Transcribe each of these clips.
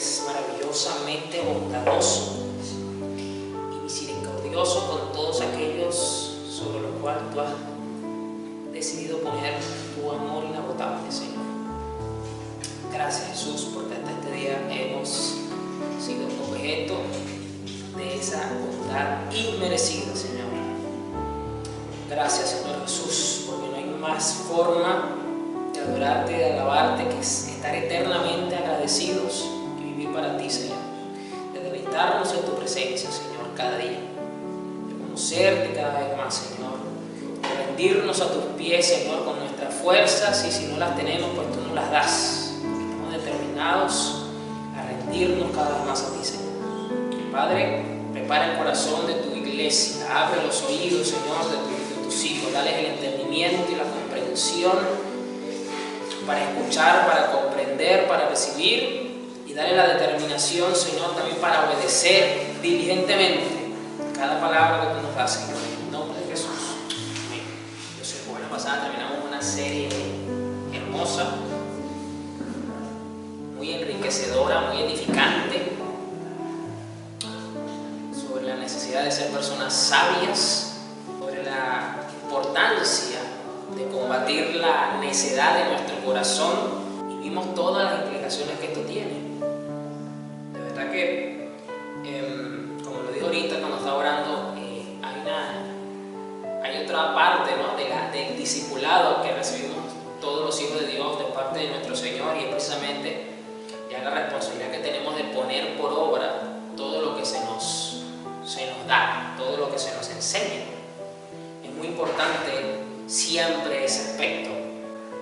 eres maravillosamente bondadoso y misericordioso con todos aquellos sobre los cuales tú has decidido poner tu amor inagotable, Señor. Gracias, Jesús, porque hasta este día hemos sido objeto de esa bondad inmerecida, Señor. Gracias, Señor Jesús, porque no hay más forma de adorarte, de alabarte, que estar eternamente agradecidos y vivir para ti, Señor. De deleitarnos en tu presencia, Señor, cada día. De conocerte cada vez más, Señor. De rendirnos a tus pies, Señor, con nuestras fuerzas, y si no las tenemos, pues tú nos las das. Estamos determinados a rendirnos cada vez más a ti, Señor. Padre, prepara el corazón de tu iglesia. Abre los oídos, Señor, de tus hijos. Dales el entendimiento y la comprensión para escuchar, para comprender, para recibir, y dale la determinación, Señor, también para obedecer diligentemente cada palabra que tú nos das, Señor, en el nombre de Jesús. Amén. Yo soy Juan. La pasada terminamos una serie hermosa, muy enriquecedora, muy edificante, sobre la necesidad de ser personas sabias, sobre la importancia de combatir la necedad de nuestro corazón, y vimos todas las implicaciones que esto tiene. De verdad que, como lo digo ahorita cuando estaba orando, hay otra parte, ¿no?, del discipulado que recibimos todos los hijos de Dios de parte de nuestro Señor, y es precisamente ya la responsabilidad que tenemos de poner por obra todo lo que se nos da, todo lo que se nos enseña. Es muy importante siempre ese aspecto.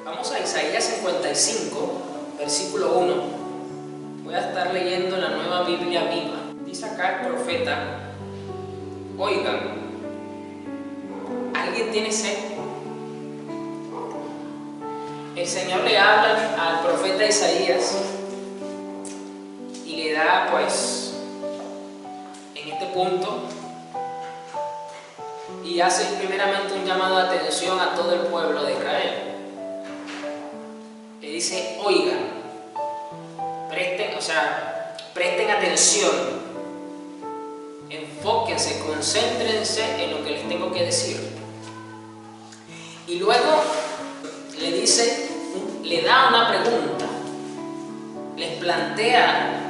Vamos a Isaías 55, versículo 1. Voy a estar leyendo la Nueva Biblia Viva. Dice acá el profeta: oigan, ¿alguien tiene sed? El Señor le habla al profeta Isaías y le da, pues, en este punto, y hace primeramente un llamado de atención a todo el pueblo de Israel. Le dice: oigan, presten atención, enfóquense, concéntrense en lo que les tengo que decir. Y luego le dice, le da una pregunta, les plantea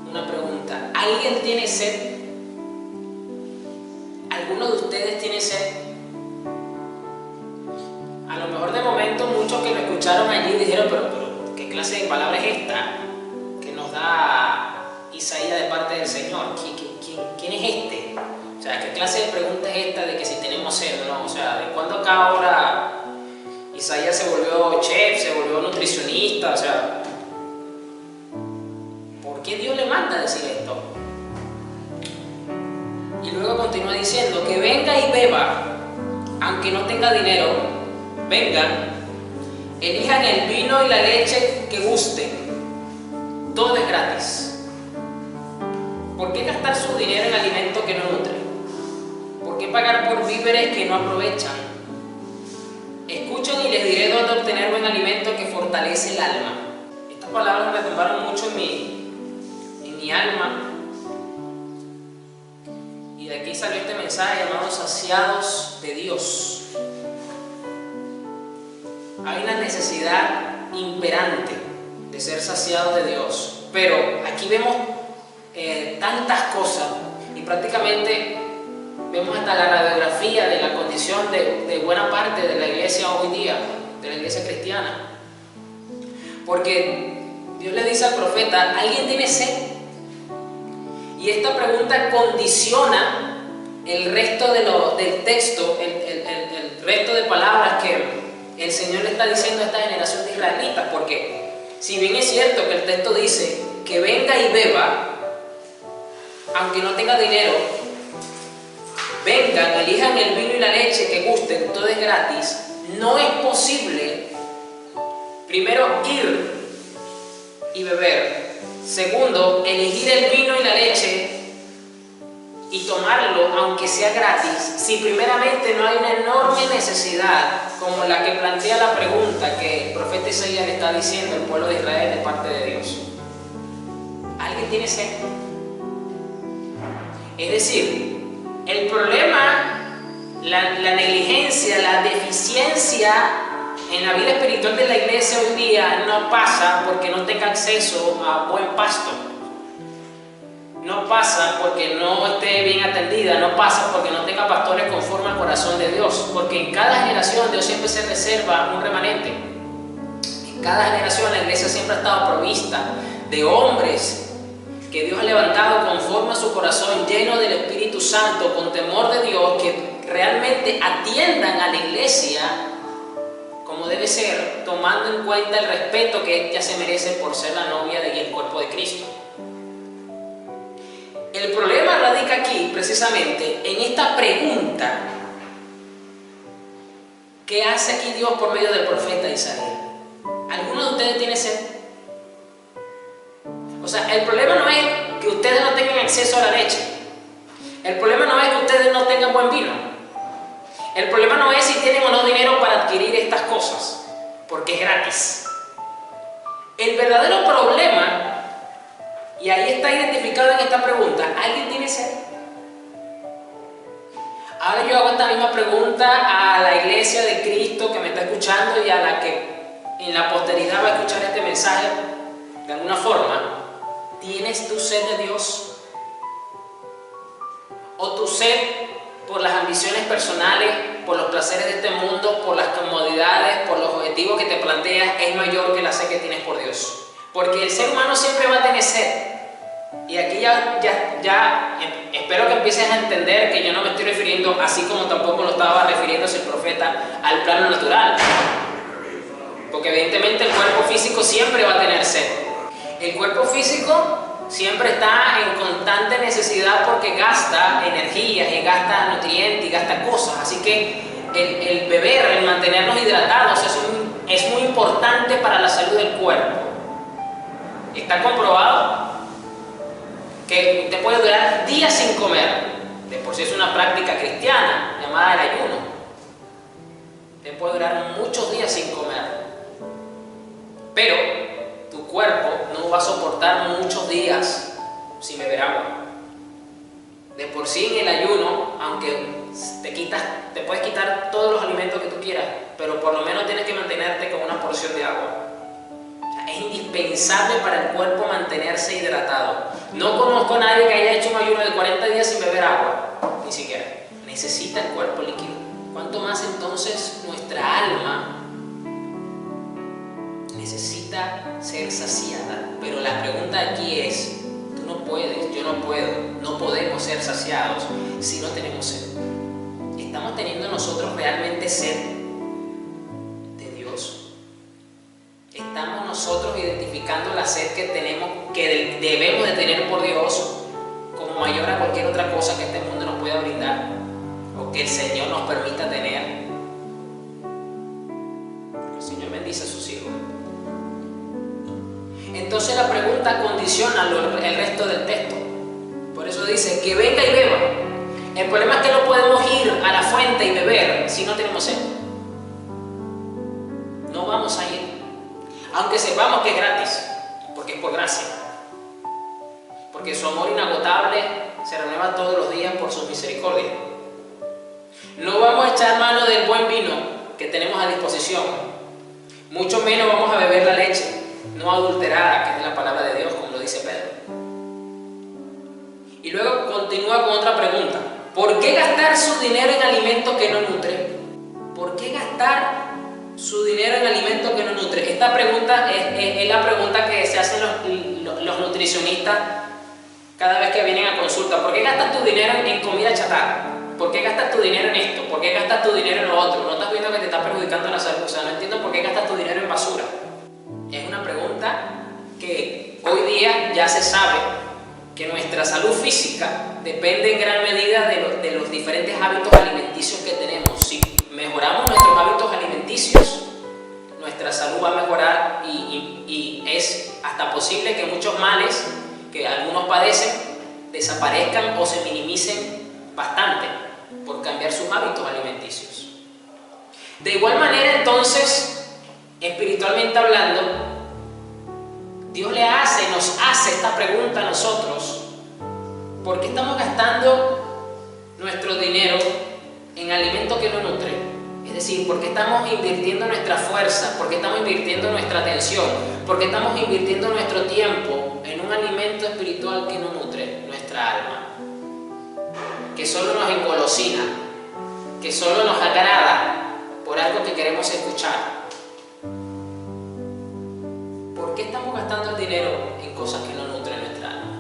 una pregunta: ¿alguien tiene sed? ¿Alguno de ustedes tiene sed? A lo mejor de momento muchos que lo escucharon allí dijeron: pero ¿qué clase de palabra es esta que nos da Isaías de parte del Señor? ¿Quién es este? O sea, ¿qué clase de pregunta es esta de que si tenemos sed o no? O sea, ¿de cuándo acá ahora Isaías se volvió chef, se volvió nutricionista? O sea, ¿por qué Dios le manda a decir esto? Y luego continúa diciendo: que venga y beba, aunque no tenga dinero. Vengan, elijan el vino y la leche que gusten, todo es gratis. ¿Por qué gastar su dinero en alimento que no nutre? ¿Por qué pagar por víveres que no aprovechan? Escuchen y les diré dónde obtener buen alimento que fortalece el alma. Estas palabras me retumbaron mucho en mi alma. Y de aquí salió este mensaje llamado Saciados de Dios. Hay una necesidad imperante de ser saciados de Dios, pero aquí vemos tantas cosas, y prácticamente vemos hasta la radiografía de la condición de buena parte de la iglesia hoy día, de la iglesia cristiana. Porque Dios le dice al profeta: ¿alguien tiene sed? Y esta pregunta condiciona el resto del texto, el resto de palabras que el Señor le está diciendo a esta generación de israelitas. Porque si bien es cierto que el texto dice que venga y beba, aunque no tenga dinero, vengan, elijan el vino y la leche que gusten, todo es gratis, no es posible, primero, ir y beber. Segundo, elegir el vino y la leche y tomarlo, aunque sea gratis, si primeramente no hay una enorme necesidad como la que plantea la pregunta que el profeta Isaías le está diciendo al pueblo de Israel de parte de Dios. ¿Alguien tiene sed? Es decir, el problema, la negligencia, la deficiencia en la vida espiritual de la iglesia hoy día no pasa porque no tenga acceso a buen pasto. No pasa porque no esté bien atendida, no pasa porque no tenga pastores conforme al corazón de Dios, porque en cada generación Dios siempre se reserva un remanente. En cada generación la iglesia siempre ha estado provista de hombres que Dios ha levantado conforme a su corazón, lleno del Espíritu Santo, con temor de Dios, que realmente atiendan a la iglesia como debe ser, tomando en cuenta el respeto que ella se merece por ser la novia y el cuerpo de Cristo. El problema radica aquí, precisamente, en esta pregunta que hace aquí Dios por medio del profeta Isaías. ¿Alguno de ustedes tiene sed? O sea, el problema no es que ustedes no tengan acceso a la leche. El problema no es que ustedes no tengan buen vino. El problema no es si tienen o no dinero para adquirir estas cosas, porque es gratis. El verdadero problema, y ahí está identificado en esta pregunta, ¿alguien tiene sed? Ahora yo hago esta misma pregunta a la iglesia de Cristo que me está escuchando y a la que en la posteridad va a escuchar este mensaje de alguna forma. ¿Tienes tu sed de Dios? ¿O tu sed por las ambiciones personales, por los placeres de este mundo, por las comodidades, por los objetivos que te planteas, es mayor que la sed que tienes por Dios? Porque el ser humano siempre va a tener sed. Y aquí ya espero que empieces a entender que yo no me estoy refiriendo, así como tampoco lo estaba refiriéndose el profeta, al plano natural. Porque evidentemente el cuerpo físico siempre va a tener sed. El cuerpo físico siempre está en constante necesidad porque gasta energías y gasta nutrientes y gasta cosas. Así que el beber, el mantenernos hidratados es muy importante para la salud del cuerpo. Está comprobado que usted puede durar días sin comer. De por sí es una práctica cristiana llamada el ayuno. Usted puede durar muchos días sin comer. Pero tu cuerpo no va a soportar muchos días sin beber agua. De por sí en el ayuno, aunque te puedes quitar todos los alimentos que tú quieras, pero por lo menos tienes que mantenerte con una porción de agua. Es indispensable para el cuerpo mantenerse hidratado. No conozco a nadie que haya hecho un ayuno de 40 días sin beber agua, ni siquiera. Necesita el cuerpo líquido. ¿Cuánto más entonces nuestra alma necesita ser saciada? Pero la pregunta aquí es, tú no puedes, yo no puedo, no podemos ser saciados si no tenemos sed. ¿Estamos teniendo nosotros realmente sed de Dios? ¿Estamos nosotros identificando la sed que tenemos, que debemos de tener por Dios, como mayor a cualquier otra cosa que este mundo nos pueda brindar o que el Señor nos permita tener? El Señor bendice a sus hijos. Entonces la pregunta condiciona el resto del texto. Por eso dice que venga y beba. El problema es que no podemos ir a la fuente y beber si no tenemos sed. No vamos a ir. Aunque sepamos que es gratis, porque es por gracia. Porque su amor inagotable se renueva todos los días por su misericordia. No vamos a echar mano del buen vino que tenemos a disposición. Mucho menos vamos a beber la leche no adulterada, que es la palabra de Dios, como lo dice Pedro. Y luego continúa con otra pregunta. ¿Por qué gastar su dinero en alimentos que no nutren? ¿Por qué gastar su dinero en alimentos que no nutren? Esta pregunta es la pregunta que se hacen los nutricionistas cada vez que vienen a consulta. ¿Por qué gastas tu dinero en comida chatarra? ¿Por qué gastas tu dinero en esto? ¿Por qué gastas tu dinero en lo otro? ¿No estás viendo que te está perjudicando la salud? O sea, no entiendo por qué gastas tu dinero en basura. Es una pregunta que hoy día ya se sabe que nuestra salud física depende en gran medida de los diferentes hábitos alimenticios que tenemos. Si mejoramos nuestros hábitos alimenticios, nuestra salud va a mejorar y es hasta posible que muchos males que algunos padecen desaparezcan o se minimicen bastante por cambiar sus hábitos alimenticios. De igual manera, entonces, espiritualmente hablando, Dios nos hace hace esta pregunta a nosotros: ¿por qué estamos gastando nuestro dinero en alimento que no nutre? Es decir, ¿por qué estamos invirtiendo nuestra fuerza? ¿Por qué estamos invirtiendo nuestra atención? ¿Por qué estamos invirtiendo nuestro tiempo en un alimento espiritual que no nutre nuestra alma? Que solo nos engolosina, que solo nos agrada por algo que queremos escuchar. ¿Por qué estamos gastando el dinero en cosas que no nutren nuestra alma?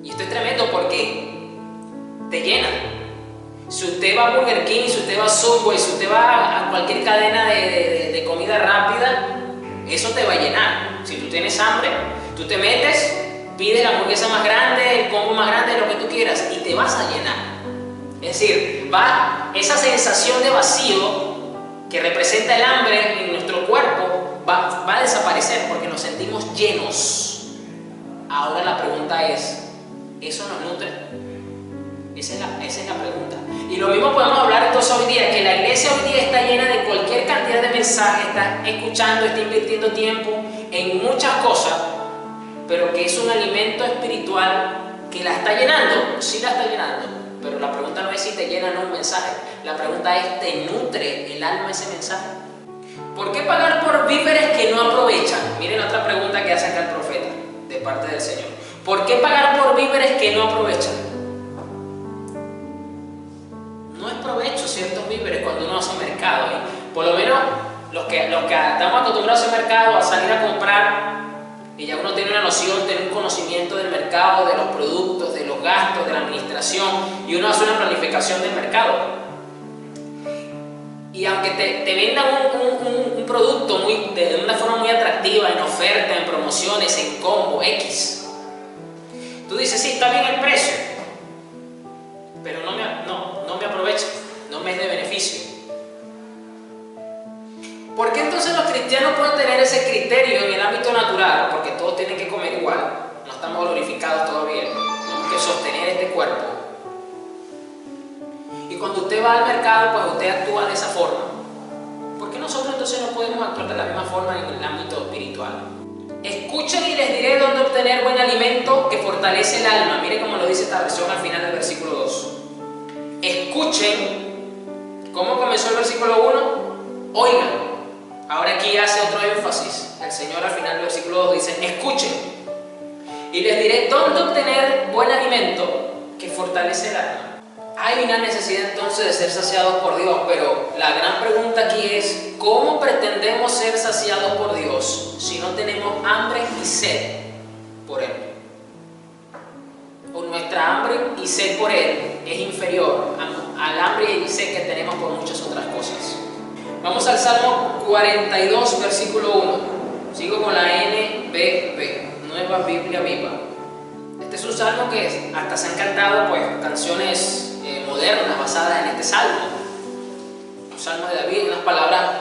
Y esto es tremendo porque te llena. Si usted va a Burger King, si usted va a Subway, si usted va a cualquier cadena de comida rápida, eso te va a llenar. Si tú tienes hambre, tú te metes, pides la hamburguesa más grande, el combo más grande, lo que tú quieras, y te vas a llenar. Es decir, esa sensación de vacío que representa el hambre en nuestro cuerpo va a desaparecer porque nos sentimos llenos. Ahora la pregunta es: ¿eso nos nutre? Esa es la pregunta. Y lo mismo podemos hablar entonces hoy día, que la iglesia hoy día está llena de cualquier cantidad de mensajes, está escuchando, está invirtiendo tiempo en muchas cosas, pero que es un alimento espiritual que la está llenando. Sí la está llenando, pero la pregunta no es si te llena o no un mensaje. La pregunta es: ¿te nutre el alma ese mensaje? ¿Por qué pagar por víveres que no aprovechan? Miren la otra pregunta que hace acá el profeta de parte del Señor. ¿Por qué pagar por víveres que no aprovechan? No es provecho ciertos víveres cuando uno hace mercado. Por lo menos los que estamos acostumbrados a hacer mercado, a salir a comprar, y ya uno tiene una noción, tiene un conocimiento del mercado, de los productos, de los gastos, de la administración, y uno hace una planificación del mercado. Y aunque te vendan un producto de una forma muy atractiva, en oferta, en promociones, en combo X, tú dices: sí, está bien el precio, pero no me aprovecha, no me es de beneficio. ¿Por qué entonces los cristianos pueden tener ese criterio en el ámbito natural? Porque todos tienen que comer igual, no estamos glorificados todavía, tenemos que sostener este cuerpo. Y cuando usted va al mercado, pues usted actúa de esa forma. ¿Por qué nosotros entonces no podemos actuar de la misma forma en el ámbito espiritual? Escuchen y les diré dónde obtener buen alimento que fortalece el alma. Mire cómo lo dice esta versión al final del versículo 2. Escuchen. ¿Cómo comenzó el versículo 1? Oigan. Ahora aquí hace otro énfasis. El Señor al final del versículo 2 dice: escuchen. Y les diré dónde obtener buen alimento que fortalece el alma. Hay una necesidad entonces de ser saciados por Dios, pero la gran pregunta aquí es: ¿cómo pretendemos ser saciados por Dios si no tenemos hambre y sed por Él? O nuestra hambre y sed por Él es inferior al hambre y sed que tenemos por muchas otras cosas. Vamos al Salmo 42, versículo 1. Sigo con la NBV, Nueva Biblia Viva. Este es un salmo que hasta se han cantado pues canciones modernas basadas en este salmo. Un salmo de David, unas palabras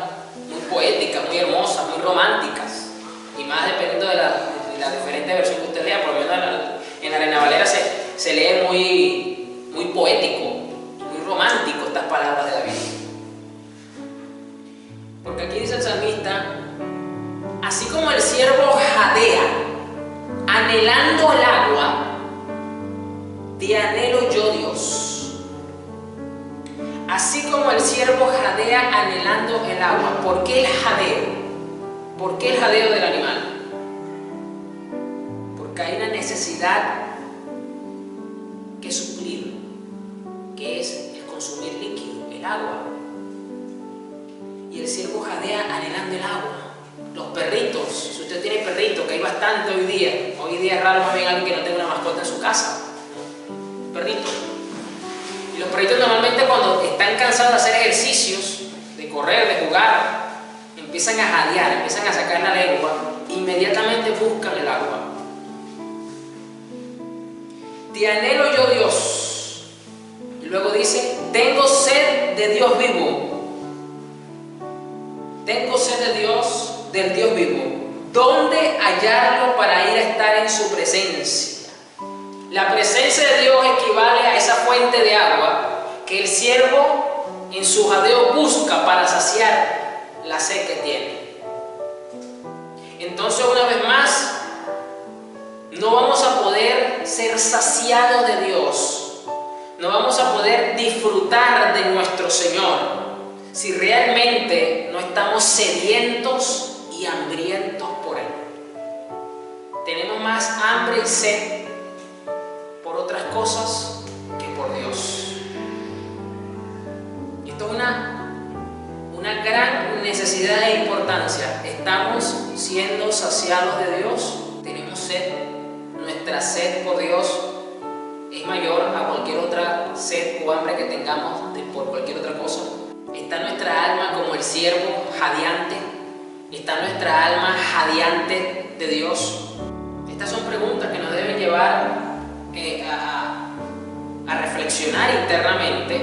muy poéticas, muy hermosas, muy románticas, y más dependiendo de la diferente versión que usted lea. Por lo menos en la Reina Valera se lee muy poético, muy romántico estas palabras de David. Porque aquí dice el salmista: así como el ciervo jadea anhelando el agua, te anhelo yo, Dios. Así como el ciervo jadea anhelando el agua. ¿Por qué el jadeo? ¿Por qué el jadeo del animal? Porque hay una necesidad que suplir, que es el consumir líquido, el agua. Y el ciervo jadea anhelando el agua. Los perritos, si usted tiene perritos, que hay bastante hoy día es raro más bien alguien que no tenga una mascota en su casa. Perritos. Y los perritos normalmente cuando están cansados de hacer ejercicios, de correr, de jugar, empiezan a jadear, empiezan a sacar la lengua, inmediatamente buscan el agua. Te anhelo yo, Dios. Y luego dice: tengo sed de Dios vivo. Tengo sed de Dios, del Dios vivo. ¿Dónde hallarlo para ir a estar en su presencia? La presencia de Dios equivale a esa fuente de agua que el siervo en su jadeo busca para saciar la sed que tiene. Entonces, una vez más, ser saciados de Dios, no vamos a poder disfrutar de nuestro Señor si realmente no estamos sedientos y hambrientos por Él. Tenemos más hambre y sed por otras cosas que por Dios. Esto es una gran necesidad e importancia. ¿Estamos siendo saciados de Dios? ¿Tenemos sed? Nuestra sed por Dios es mayor a cualquier otra sed o hambre que tengamos por cualquier otra cosa. ¿Está nuestra alma como el ciervo jadeante? ¿Está nuestra alma jadeante de Dios? Estas son preguntas que nos deben llevar a reflexionar internamente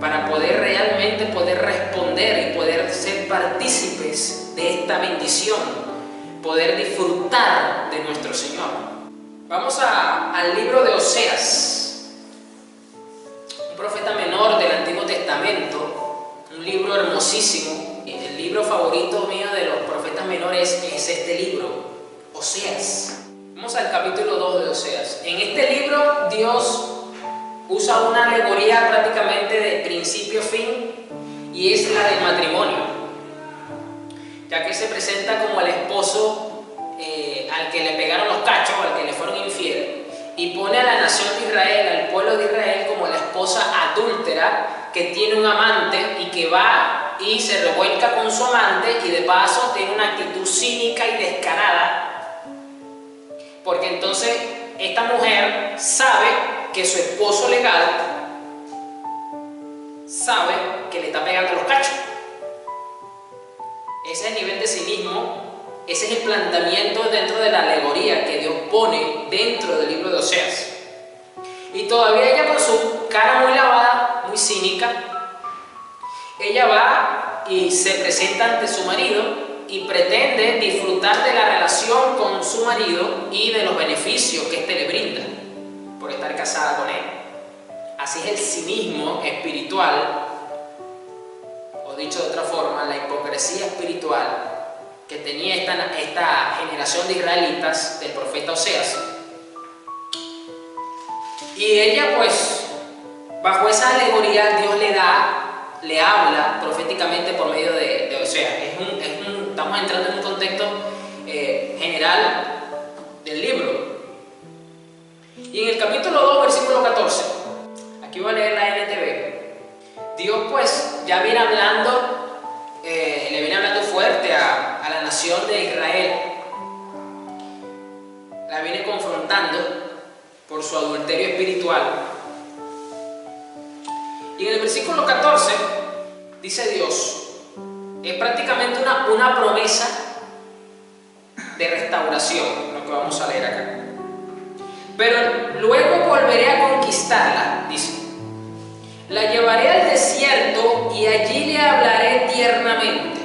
para poder realmente poder responder y poder ser partícipes de esta bendición, poder disfrutar de nuestro Señor. Vamos al libro de Oseas, un profeta menor del Antiguo Testamento, un libro hermosísimo. El libro favorito mío de los profetas menores es este libro, Oseas. Vamos al capítulo 2 de Oseas. En este libro Dios usa una alegoría prácticamente de principio a fin, y es la del matrimonio, ya que se presenta como el esposo al que le pegaron los cachos, al que le fueron infiel, y pone a la nación de Israel, al pueblo de Israel, como la esposa adúltera que tiene un amante y que va y se revuelca con su amante, y de paso tiene una actitud cínica y descarada, porque entonces esta mujer sabe que su esposo legal sabe que le está pegando los cachos. Ese es el nivel de cinismo, ese es el planteamiento dentro de la alegoría que Dios pone dentro del libro de Oseas. Y todavía ella, con su cara muy lavada, muy cínica, ella va y se presenta ante su marido y pretende disfrutar de la relación con su marido y de los beneficios que éste le brinda por estar casada con él. Así es el cinismo espiritual, o dicho de otra forma, la hipocresía espiritual que tenía esta generación de israelitas del profeta Oseas. Y ella, pues, bajo esa alegoría, Dios le habla proféticamente por medio de Oseas. Estamos entrando en un contexto general del libro. Y en el capítulo 2, versículo 14, aquí voy a leer la NTV. Dios, pues, ya viene hablando, le viene hablando fuerte a la nación de Israel. La viene confrontando por su adulterio espiritual. Y en el versículo 14 dice Dios, es prácticamente una promesa de restauración, lo que vamos a leer acá. Pero luego volveré a conquistarla, dice. La llevaré al desierto y allí le hablaré tiernamente.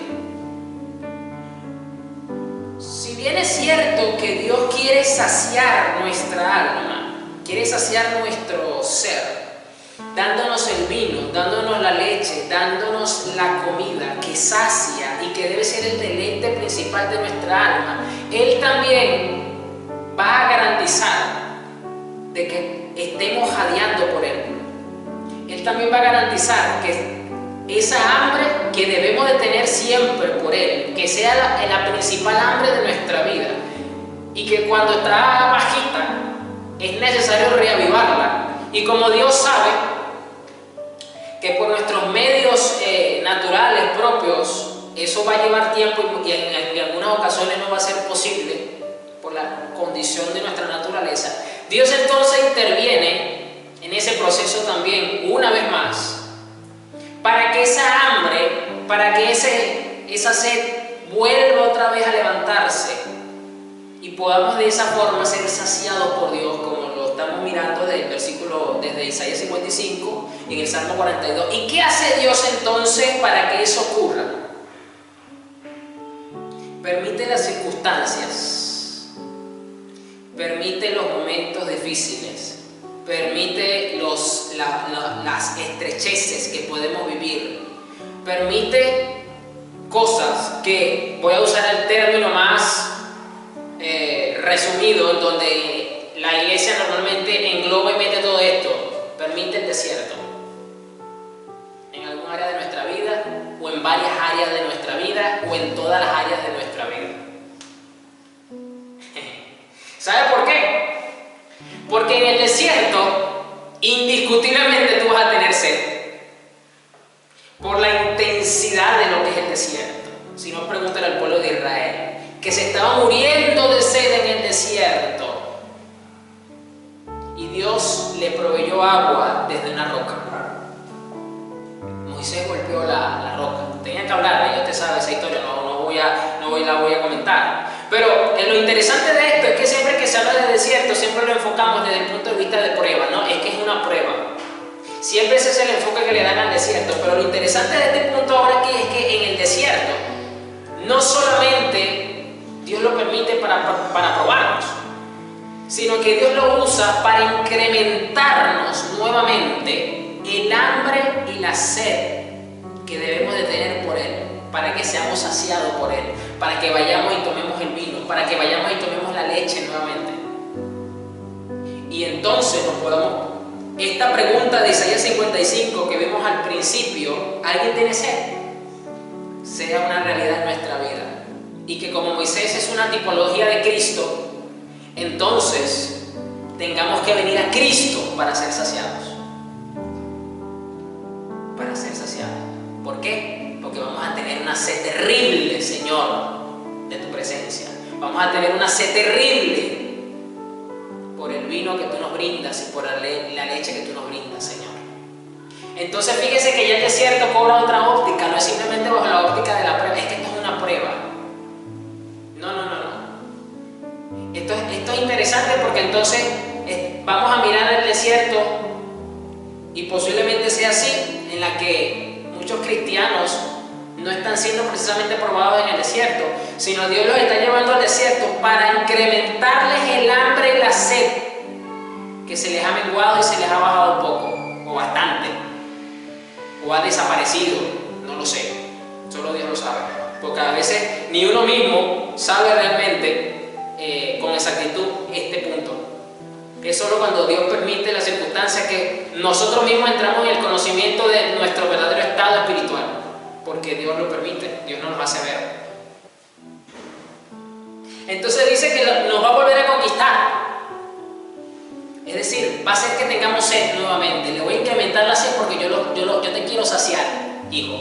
Si bien es cierto que Dios quiere saciar nuestra alma, quiere saciar nuestro ser, dándonos el vino, dándonos la leche, dándonos la comida que sacia y que debe ser el deleite principal de nuestra alma, Él también va a garantizar de que estemos jadeando por Él. Él también va a garantizar que esa hambre que debemos de tener siempre por Él, que sea la principal hambre de nuestra vida, y que cuando está bajita es necesario reavivarla. Y como Dios sabe que por nuestros medios naturales propios eso va a llevar tiempo y en algunas ocasiones no va a ser posible por la condición de nuestra naturaleza, Dios entonces interviene en ese proceso también una vez más, para que esa hambre, para que esa sed vuelva otra vez a levantarse y podamos de esa forma ser saciados por Dios, como lo estamos mirando desde Isaías 55 y en el Salmo 42. ¿Y qué hace Dios entonces para que eso ocurra? Permite las circunstancias, permite los momentos difíciles, permite las estrecheces que podemos vivir, permite cosas que, voy a usar el término más resumido, donde la iglesia normalmente engloba y mete todo esto. Permite el desierto en algún área de nuestra vida, o en varias áreas de nuestra vida, o en todas las áreas de nuestra vida. ¿Sabe por qué? Porque en el desierto indiscutiblemente tú vas a tener sed, por la intensidad de lo que es el desierto. Si no, pregúntale al pueblo de Israel, que se estaba muriendo de sed en el desierto, y Dios le proveyó agua desde una roca. Moisés golpeó la roca. Tenía que hablar, ya usted sabe esa historia, la voy a comentar. Pero lo interesante de esto es que siempre que se habla de desierto, siempre lo enfocamos desde el punto de vista de prueba, ¿no? Es que es una prueba. Siempre ese es el enfoque que le dan al desierto. Pero lo interesante de este punto ahora aquí es que en el desierto, no solamente Dios lo permite para probarnos, sino que Dios lo usa para incrementarnos nuevamente el hambre y la sed que debemos de tener por Él, para que seamos saciados por Él, para que vayamos y tomemos el vino, para que vayamos y tomemos la leche nuevamente. Y entonces nos podamos... Esta pregunta de Isaías 55 que vemos al principio, ¿alguien tiene sed?, sea una realidad en nuestra vida. Y que como Moisés es una tipología de Cristo, entonces tengamos que venir a Cristo para ser saciados. Para ser saciados. ¿Por qué? Porque vamos a tener una sed terrible, Señor, de tu presencia. Vamos a tener una sed terrible por el vino que tú nos brindas y por la leche que tú nos brindas, Señor. Entonces fíjese que ya el desierto cobra otra óptica, no es simplemente bajo la óptica de la prueba, es que esto es una prueba. No. Esto es interesante porque entonces vamos a mirar el desierto y posiblemente sea así, en la que muchos cristianos no están siendo precisamente probados en el desierto, sino Dios los está llevando al desierto para incrementarles el hambre y la sed que se les ha menguado y se les ha bajado un poco, o bastante, o ha desaparecido, no lo sé, solo Dios lo sabe, porque a veces ni uno mismo sabe realmente con exactitud este punto. Es solo cuando Dios permite las circunstancias que nosotros mismos entramos en el conocimiento de nuestro verdadero estado espiritual, porque Dios lo permite, Dios nos lo hace ver. Entonces dice que nos va a volver a conquistar. Es decir, va a hacer que tengamos sed nuevamente. Le voy a incrementar la sed porque yo te quiero saciar, hijo.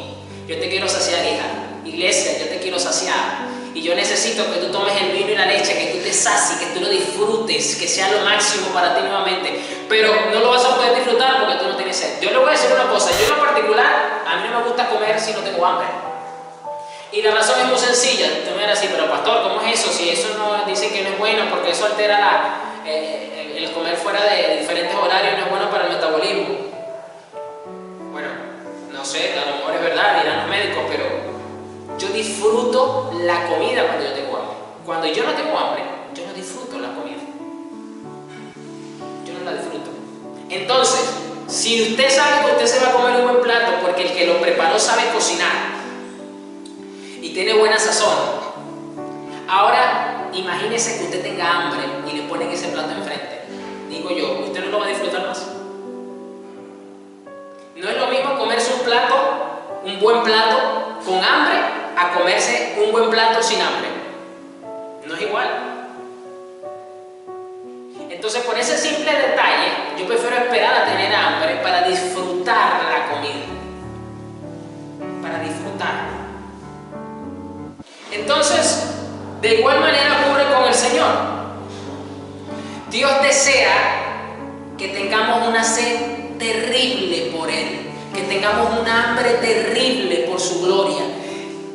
Yo te quiero saciar, hija. Iglesia, yo te quiero saciar. Y yo necesito que tú tomes el vino y la leche, que tú te sacies, que tú lo disfrutes, que sea lo máximo para ti nuevamente. Pero no lo vas a poder disfrutar porque tú no tienes sed. Yo le voy a decir una cosa. Yo en lo particular, a mí no me gusta comer si no tengo hambre. Y la razón es muy sencilla. Tú me dirás así, pero pastor, ¿cómo es eso? Si eso no dicen que no es bueno porque eso altera el comer fuera de diferentes horarios, no es bueno para el metabolismo. Bueno, no sé, a lo mejor es verdad, dirán los médicos, pero yo disfruto la comida cuando yo tengo hambre. Cuando yo no tengo hambre, yo no disfruto la comida. Yo no la disfruto. Entonces, si usted sabe que usted se va a comer un buen plato porque el que lo preparó sabe cocinar y tiene buena sazón, ahora imagínese que usted tenga hambre y le ponen ese plato enfrente. Digo yo, ¿usted no lo va a disfrutar más? No es lo mismo comerse un buen plato con hambre, a comerse un buen plato sin hambre. No es igual. Entonces, por ese simple detalle, yo prefiero esperar a tener hambre para disfrutar la comida. Para disfrutar. Entonces, de igual manera ocurre con el Señor. Dios desea que tengamos una sed terrible por Él, que tengamos un hambre terrible por su gloria,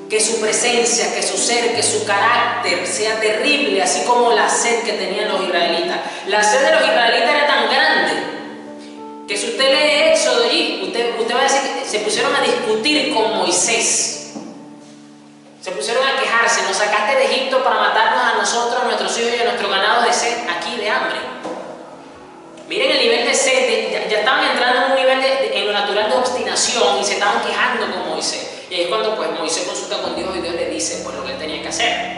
que su presencia, que su ser, que su carácter sea terrible, así como la sed que tenían los israelitas. La sed de los israelitas era tan grande que si usted lee Éxodo allí, usted va a decir que se pusieron a discutir con Moisés. Se pusieron a quejarse: nos sacaste de Egipto para matarnos a nosotros, a nuestros hijos y a nuestro ganado de sed, aquí de hambre. Miren el nivel de sed, ya estaban entrando en un nivel en lo natural de obstinación y se estaban quejando con Moisés. Y ahí es cuando pues Moisés consulta con Dios y Dios le dice pues lo que él tenía que hacer.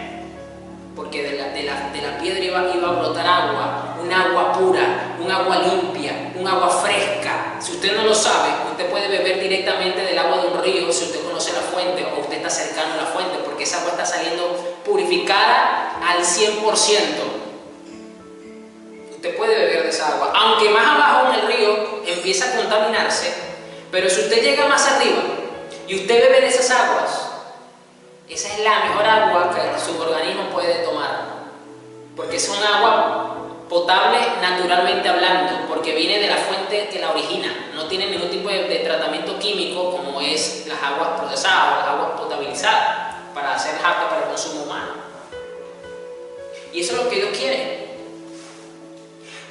Porque de la piedra iba a brotar agua, un agua pura, un agua limpia, un agua fresca. Si usted no lo sabe, usted puede beber directamente del agua de un río si usted conoce la fuente o usted está cercano a la fuente, porque esa agua está saliendo purificada al 100%. Usted puede beber de esa agua, aunque más abajo en el río empieza a contaminarse, pero si usted llega más arriba y usted bebe de esas aguas, esa es la mejor agua que su organismo puede tomar, porque es un agua potable naturalmente hablando, porque viene de la fuente que la origina, no tiene ningún tipo de tratamiento químico como es las aguas procesadas o las aguas potabilizadas para ser aptas para el consumo humano. Y eso es lo que Dios quiere.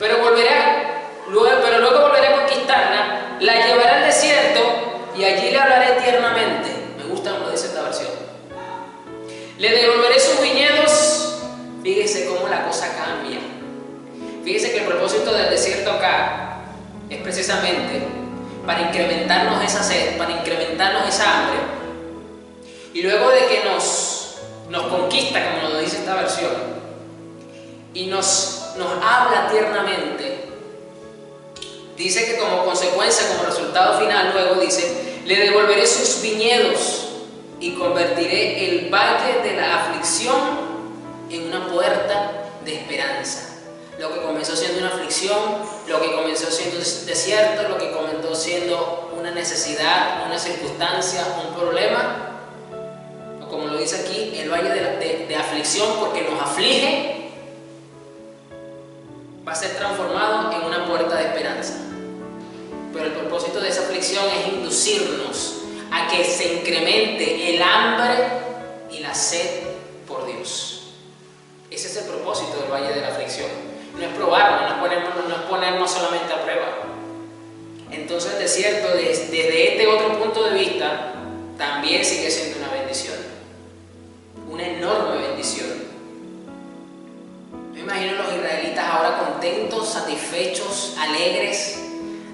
Pero luego volveré a conquistarla, la llevaré al desierto y allí le hablaré tiernamente. Me gusta como dice esta versión. Le devolveré sus viñedos. Fíjese cómo la cosa cambia. Fíjese que el propósito del desierto acá es precisamente para incrementarnos esa sed, para incrementarnos esa hambre. Y luego de que nos conquista, como nos dice esta versión, y nos habla tiernamente, dice que como consecuencia, como resultado final, luego dice, le devolveré sus viñedos y convertiré el valle de la aflicción en una puerta de esperanza. Lo que comenzó siendo una aflicción, lo que comenzó siendo un desierto, lo que comenzó siendo una necesidad, una circunstancia, un problema, o como lo dice aquí, el valle de aflicción, porque nos aflige, va a ser transformado en una puerta de esperanza. Pero el propósito de esa aflicción es inducirnos a que se incremente el hambre y la sed por Dios. Ese es el propósito del valle de la aflicción. No es probarnos, no es ponernos solamente a prueba. Entonces el desierto, desde este otro punto de vista, también sigue siendo una bendición. Una enorme bendición. Me imagino a los israelitas ahora contentos, satisfechos, alegres,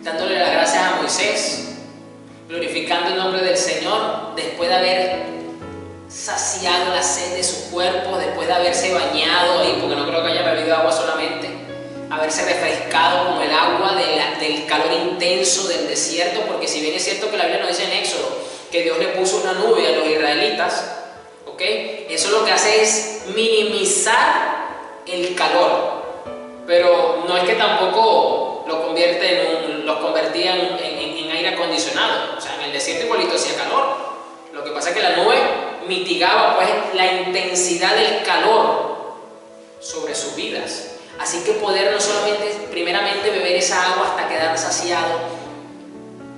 dándole las gracias a Moisés, glorificando el nombre del Señor, después de haber saciado la sed de su cuerpo, después de haberse bañado ahí, porque no creo que haya bebido agua solamente, haberse refrescado con el agua del calor intenso del desierto, porque si bien es cierto que la Biblia nos dice en Éxodo que Dios le puso una nube a los israelitas, ¿ok? Eso lo que hace es minimizar el calor, pero no es que tampoco los convertía en aire acondicionado. O sea, en el desierto igualito hacía calor. Lo que pasa es que la nube mitigaba pues la intensidad del calor sobre sus vidas. Así que poder no solamente primeramente beber esa agua hasta quedar saciado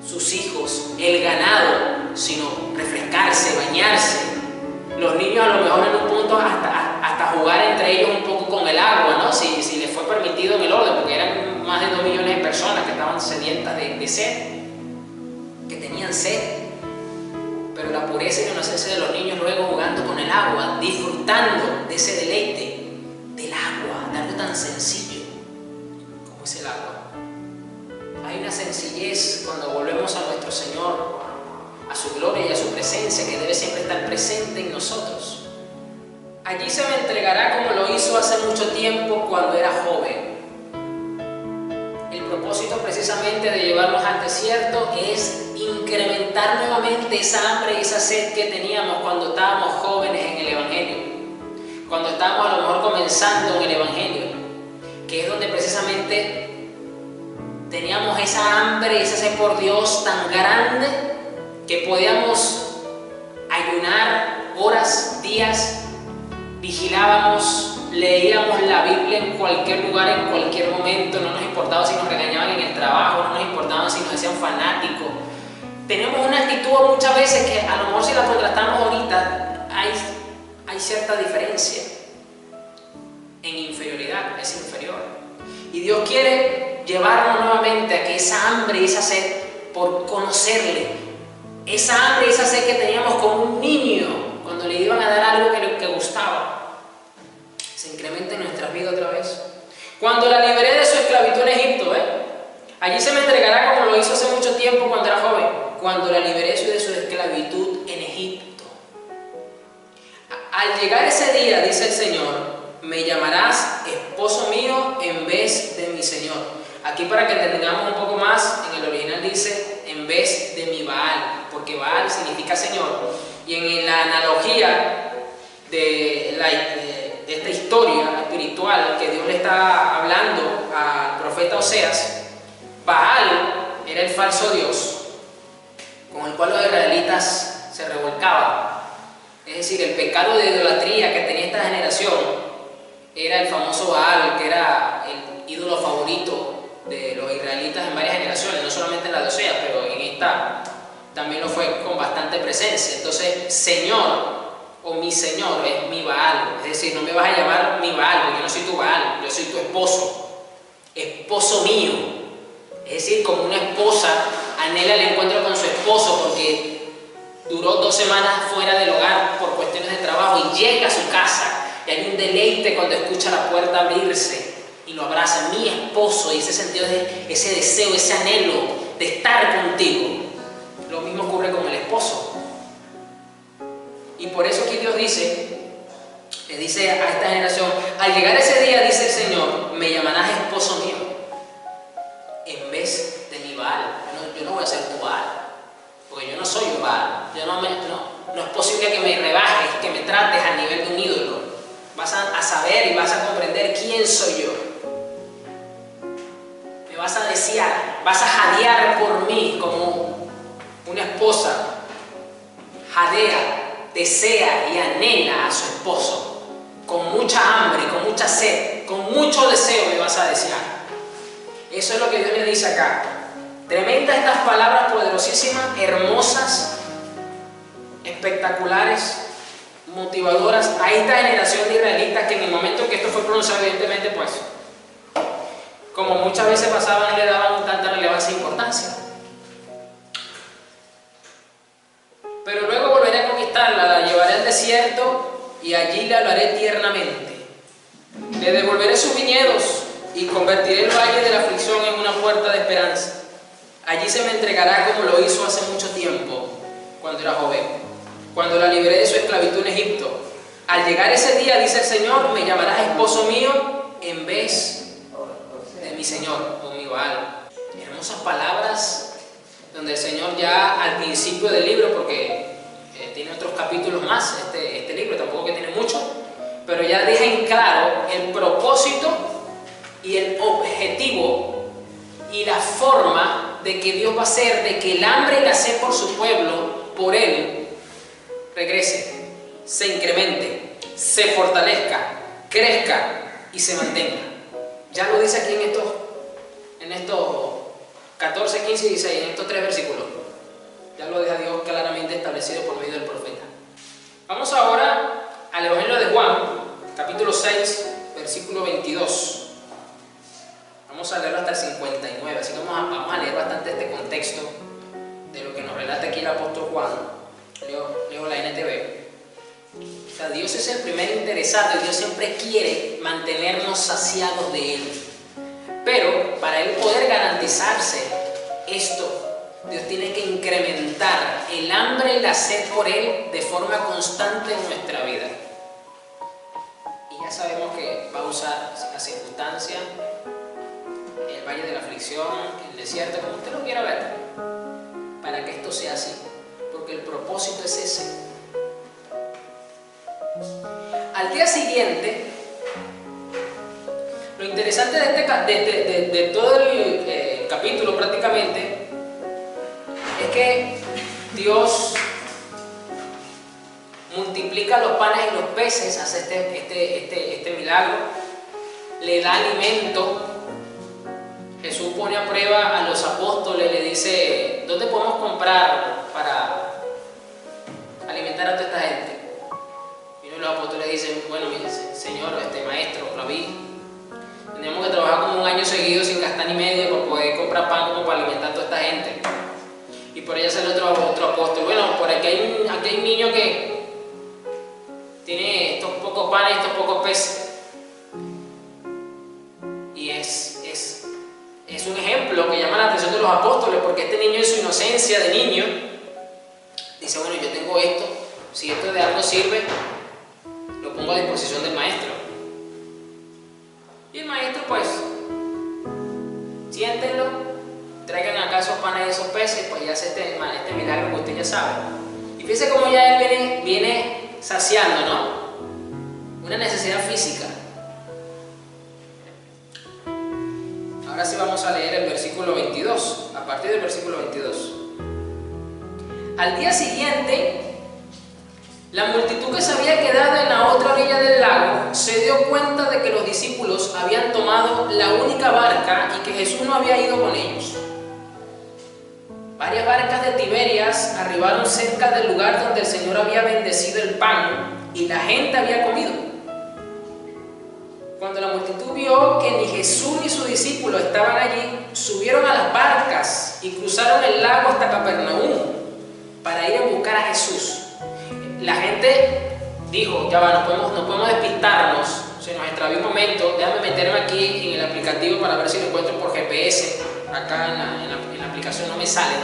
sus hijos, el ganado, sino refrescarse, bañarse. Los niños a lo mejor en un punto hasta jugar entre ellos un poco con el agua, ¿no? Si les fue permitido en el orden, porque eran más de 2 millones de personas que estaban sedientas de sed, que tenían sed. Pero la pureza y la inocencia de los niños luego jugando con el agua, disfrutando de ese deleite del agua, de algo tan sencillo como es el agua. Hay una sencillez cuando volvemos a nuestro Señor, a su gloria y a su presencia, que debe siempre estar presente en nosotros. Allí se me entregará como lo hizo hace mucho tiempo cuando era joven. El propósito precisamente de llevarnos al desierto es incrementar nuevamente esa hambre y esa sed que teníamos cuando estábamos jóvenes en el Evangelio, cuando estábamos a lo mejor comenzando en el Evangelio, que es donde precisamente teníamos esa hambre y esa sed por Dios tan grande que podíamos ayunar horas, días, vigilábamos, leíamos la Biblia en cualquier lugar, en cualquier momento, no nos importaba si nos regañaban en el trabajo, no nos importaba si nos decían fanáticos. Tenemos una actitud muchas veces que a lo mejor si la contrastamos ahorita hay cierta diferencia en inferioridad, es inferior. Y Dios quiere llevarnos nuevamente a que esa hambre y esa sed por conocerle, esa hambre y esa sed que teníamos como un niño cuando le iban a dar algo que gustaba, se incremente en nuestras vidas otra vez. Cuando la liberé de su esclavitud en Egipto, allí se me entregará como lo hizo hace mucho tiempo cuando era joven. Cuando la liberé de su esclavitud en Egipto. Al llegar ese día, dice el Señor, me llamarás esposo mío en vez de mi Señor. Aquí, para que entendamos un poco más, en el original dice en vez de mi Baal, porque Baal significa Señor. Y en la analogía de esta historia espiritual que Dios le está hablando al profeta Oseas, Baal era el falso Dios con el cual los israelitas se revolcaban. Es decir, el pecado de idolatría que tenía esta generación era el famoso Baal, que era el ídolo favorito de los israelitas en varias generaciones, no solamente en la de Oseas, pero en esta también lo fue con bastante presencia. Entonces, Señor o mi Señor es mi Baal, es decir, no me vas a llamar mi Baal, porque yo no soy tu Baal, yo soy tu esposo mío. Es decir, como una esposa anhela el encuentro con su esposo porque duró 2 semanas fuera del hogar por cuestiones de trabajo y llega a su casa y hay un deleite cuando escucha la puerta abrirse y lo abraza, mi esposo, y ese sentido de ese deseo, ese anhelo de estar contigo. Lo mismo ocurre con el esposo. Y por eso aquí Dios le dice a esta generación, al llegar ese día, dice el Señor, me llamarás esposo mío en vez de mi Baal. Yo no voy a ser tu Baal, porque yo no soy un Baal. No es posible que me rebajes, que me trates a nivel de un ídolo. Vas a saber y vas a comprender quién soy yo. Me vas a desear, vas a jadear por mí como una esposa jadea, desea y anhela a su esposo. Con mucha hambre, con mucha sed, con mucho deseo me vas a desear. Eso es lo que Dios le dice acá. Tremendas estas palabras, poderosísimas, hermosas, espectaculares, motivadoras a esta generación de israelitas que en el momento en que esto fue pronunciado, evidentemente, pues, como muchas veces pasaban, no le daban tanta relevancia e importancia. Pero luego volveré a conquistarla, la llevaré al desierto y allí le hablaré tiernamente. Le devolveré sus viñedos y convertiré el valle de la aflicción en una puerta de esperanza. Allí se me entregará como lo hizo hace mucho tiempo, cuando era joven, cuando la libré de su esclavitud en Egipto. Al llegar ese día, dice el Señor, me llamarás esposo mío en vez de mi Señor o mi Baal. Hermosas palabras donde el Señor ya al principio del libro, porque tiene otros capítulos más este libro, tampoco que tiene mucho, pero ya deja en claro el propósito y el objetivo y la forma de que Dios va a hacer de que el hambre y la sed por su pueblo, por Él, regrese, se incremente, se fortalezca, crezca y se mantenga. Ya lo dice aquí en estos 14, 15 y 16, en estos 3 versículos. Ya lo deja Dios claramente establecido por medio del profeta. Vamos ahora al Evangelio de Juan, capítulo 6, versículo 22. Vamos a leerlo hasta el 59, así que vamos a leer bastante este contexto de lo que nos relata aquí el apóstol Juan. Leo la NTV. O sea, Dios es el primer interesado y Dios siempre quiere mantenernos saciados de Él. Pero para Él poder garantizarse esto, Dios tiene que incrementar el hambre y la sed por Él de forma constante en nuestra vida. Y ya sabemos que va a usar la circunstancia, el valle de la aflicción, el desierto, como usted lo quiera ver, para que esto sea así. Porque el propósito es ese. Al día siguiente, lo interesante de todo el capítulo prácticamente es que Dios multiplica los panes y los peces, hace este milagro, le da alimento. Jesús pone a prueba a los apóstoles, le dice, ¿dónde podemos comprar para alimentar a toda esta gente? Y uno de los apóstoles dice, bueno, mire, Señor, maestro, rabí, tenemos que trabajar como 1 año seguido sin gastar ni medio para poder comprar pan como para alimentar a toda esta gente. Y por allá sale otro apóstol, bueno, por aquí hay un niño que tiene estos pocos panes, estos pocos peces. Y es un ejemplo que llama la atención de los apóstoles, porque este niño en su inocencia de niño dice, bueno, yo tengo esto, si esto de algo sirve, lo pongo a disposición del maestro. peces, pues ya hace este milagro que usted ya sabe. Y fíjese cómo ya él viene saciando, ¿no? Una necesidad física. Ahora sí vamos a leer el versículo 22, a partir del versículo 22. Al día siguiente, la multitud que se había quedado en la otra orilla del lago se dio cuenta de que los discípulos habían tomado la única barca y que Jesús no había ido con ellos. Varias barcas de Tiberias arribaron cerca del lugar donde el Señor había bendecido el pan y la gente había comido. Cuando la multitud vio que ni Jesús ni sus discípulos estaban allí, subieron a las barcas y cruzaron el lago hasta Capernaum para ir a buscar a Jesús. La gente dijo, ya va, no podemos despistarnos, se nos extravió un momento, déjame meterme aquí en el aplicativo para ver si lo encuentro por GPS. Acá en la aplicación no me sale.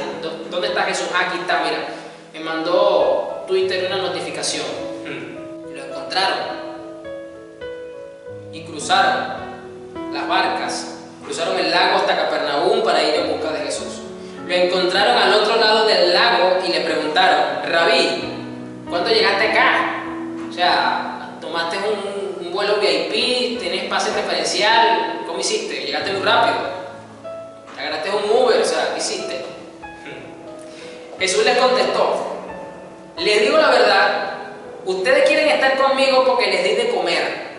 ¿Dónde está Jesús? Ah, aquí está, mira. Me mandó Twitter una notificación. Lo encontraron. Y cruzaron las barcas. Cruzaron el lago hasta Capernaum para ir en busca de Jesús. Lo encontraron al otro lado del lago y le preguntaron, Rabí, ¿cuándo llegaste acá? O sea, tomaste un vuelo VIP, tienes pase preferencial, ¿cómo hiciste? Llegaste muy rápido. Agarraste un Uber, o sea, ¿qué hiciste? Jesús les contestó, les digo la verdad, ustedes quieren estar conmigo porque les di de comer,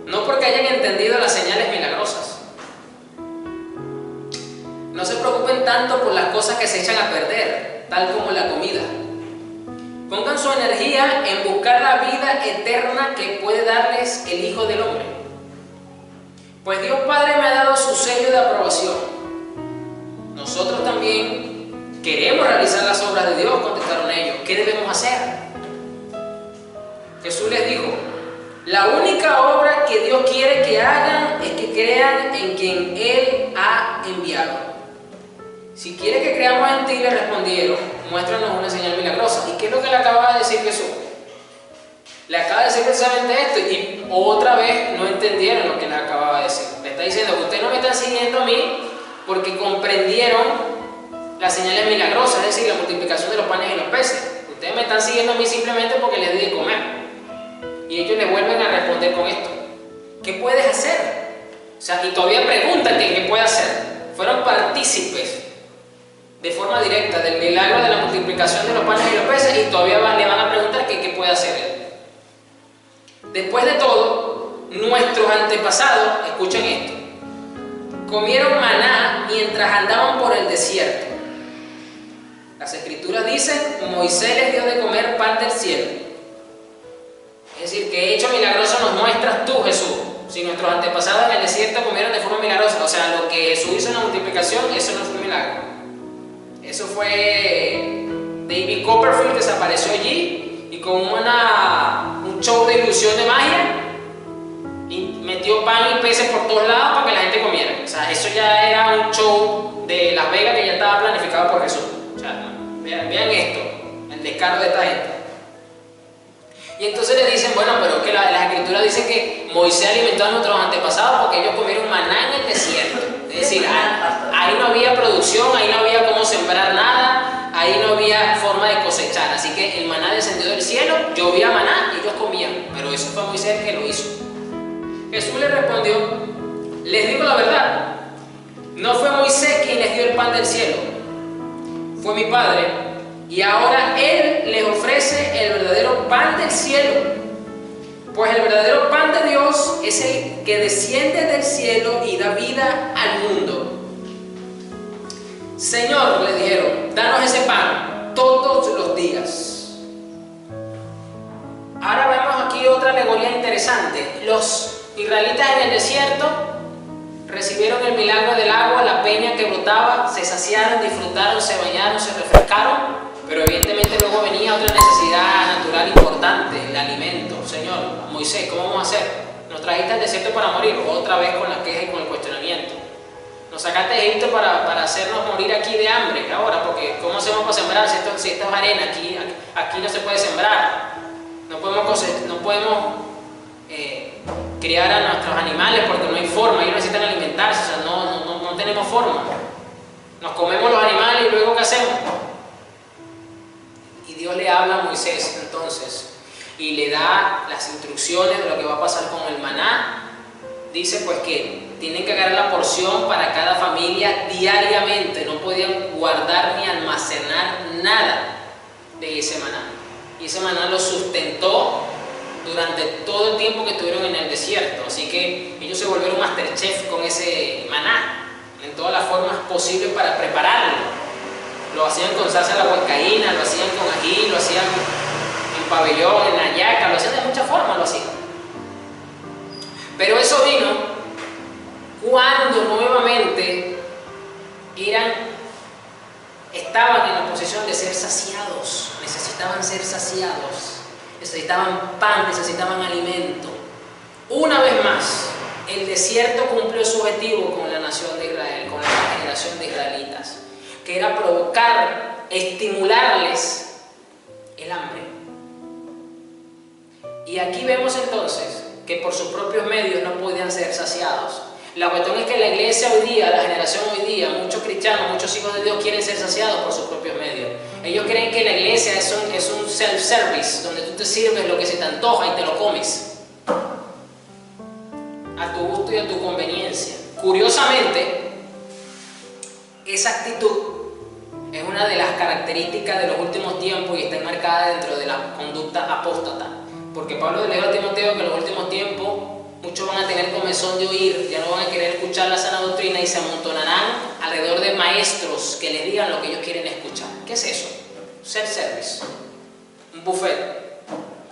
no porque hayan entendido las señales milagrosas. No se preocupen tanto por las cosas que se echan a perder, tal como la comida. Pongan su energía en buscar la vida eterna que puede darles el Hijo del Hombre. Pues Dios Padre me ha dado su sello de aprobación. Nosotros también queremos realizar las obras de Dios, contestaron ellos. ¿Qué debemos hacer? Jesús les dijo, la única obra que Dios quiere que hagan es que crean en quien Él ha enviado. Si quiere que creamos en ti, le respondieron, muéstranos una señal milagrosa. ¿Y qué es lo que le acaba de decir Jesús? Le acaba de decir precisamente esto y otra vez no entendieron lo que le acababa de decir. Le está diciendo que ustedes no me están siguiendo a mí porque comprendieron las señales milagrosas, es decir, la multiplicación de los panes y los peces. Ustedes me están siguiendo a mí simplemente porque les di de comer. Y ellos le vuelven a responder con esto. ¿Qué puedes hacer? O sea, y todavía preguntan qué puede hacer. Fueron partícipes de forma directa del milagro de la multiplicación de los panes y los peces y todavía le van a preguntar qué puede hacer él. Después de todo, nuestros antepasados, escuchen esto, comieron maná mientras andaban por el desierto. Las escrituras dicen, Moisés les dio de comer pan del cielo. Es decir, que hecho milagroso nos muestras tú, Jesús. Si nuestros antepasados en el desierto comieron de forma milagrosa, o sea, lo que Jesús hizo en la multiplicación, eso no fue un milagro. Eso fue David Copperfield que se apareció allí y con un show de ilusión de magia y metió pan y peces por todos lados para que la gente comiera. O sea, eso ya era un show de Las Vegas que ya estaba planificado por Jesús. O sea, vean esto, el descaro de esta gente. Y entonces le dicen, bueno, pero que las escrituras dicen que Moisés alimentó a nuestros antepasados porque ellos comieron maná en el desierto. Es decir, ahí no había producción, ahí no había cómo sembrar nada, ahí no había forma de cosechar. Así que el maná descendió del cielo, llovía maná y ellos comían. Pero eso fue Moisés el que lo hizo. Jesús les respondió, les digo la verdad, no fue Moisés quien les dio el pan del cielo, fue mi Padre. Y ahora Él les ofrece el verdadero pan del cielo. Pues el verdadero pan de Dios es el que desciende del cielo y da vida al mundo. Señor, le dijeron, danos ese pan todos los días. Ahora vemos aquí otra alegoría interesante. Los israelitas en el desierto recibieron el milagro del agua, la peña que brotaba, se saciaron, disfrutaron, se bañaron, se refrescaron. Pero evidentemente luego venía otra necesidad natural importante, el alimento. Señor, Moisés, ¿cómo vamos a hacer? Nos trajiste al desierto para morir, otra vez con la queja y con el cuestionamiento. Nos sacaste de Egipto para hacernos morir aquí de hambre ahora, porque ¿cómo hacemos para sembrar si esto es arena? Aquí no se puede sembrar. No podemos criar a nuestros animales porque no hay forma, ellos necesitan alimentarse, o sea, no tenemos forma. Nos comemos los animales y luego ¿qué hacemos? Y Dios le habla a Moisés entonces y le da las instrucciones de lo que va a pasar con el maná. Dice pues que tienen que agarrar la porción para cada familia diariamente, no podían guardar ni almacenar nada de ese maná. Y ese maná lo sustentó durante todo el tiempo que estuvieron en el desierto. Así que ellos se volvieron masterchef con ese maná, en todas las formas posibles para prepararlo. Lo hacían con salsa de la huancaína, lo hacían con ají, lo hacían en pabellón, en hallaca, lo hacían de muchas formas, lo hacían. Pero eso vino cuando nuevamente estaban en la posición de ser saciados, necesitaban ser saciados, necesitaban pan, necesitaban alimento. Una vez más, el desierto cumplió su objetivo con la nación de Israel, con la generación de israelitas, que era provocar, estimularles el hambre. Y aquí vemos entonces que por sus propios medios no podían ser saciados. La cuestión es que la iglesia hoy día, la generación hoy día, muchos cristianos, muchos hijos de Dios quieren ser saciados por sus propios medios. Ellos creen que la iglesia es un self-service, donde tú te sirves lo que se te antoja y te lo comes a tu gusto y a tu conveniencia. Curiosamente, esa actitud es una de las características de los últimos tiempos y está enmarcada dentro de la conducta apóstata. Porque Pablo le dijo a Timoteo que en los últimos tiempos muchos van a tener comezón de oír, ya no van a querer escuchar la sana doctrina y se amontonarán alrededor de maestros que les digan lo que ellos quieren escuchar. ¿Qué es eso? Self-service, un buffet,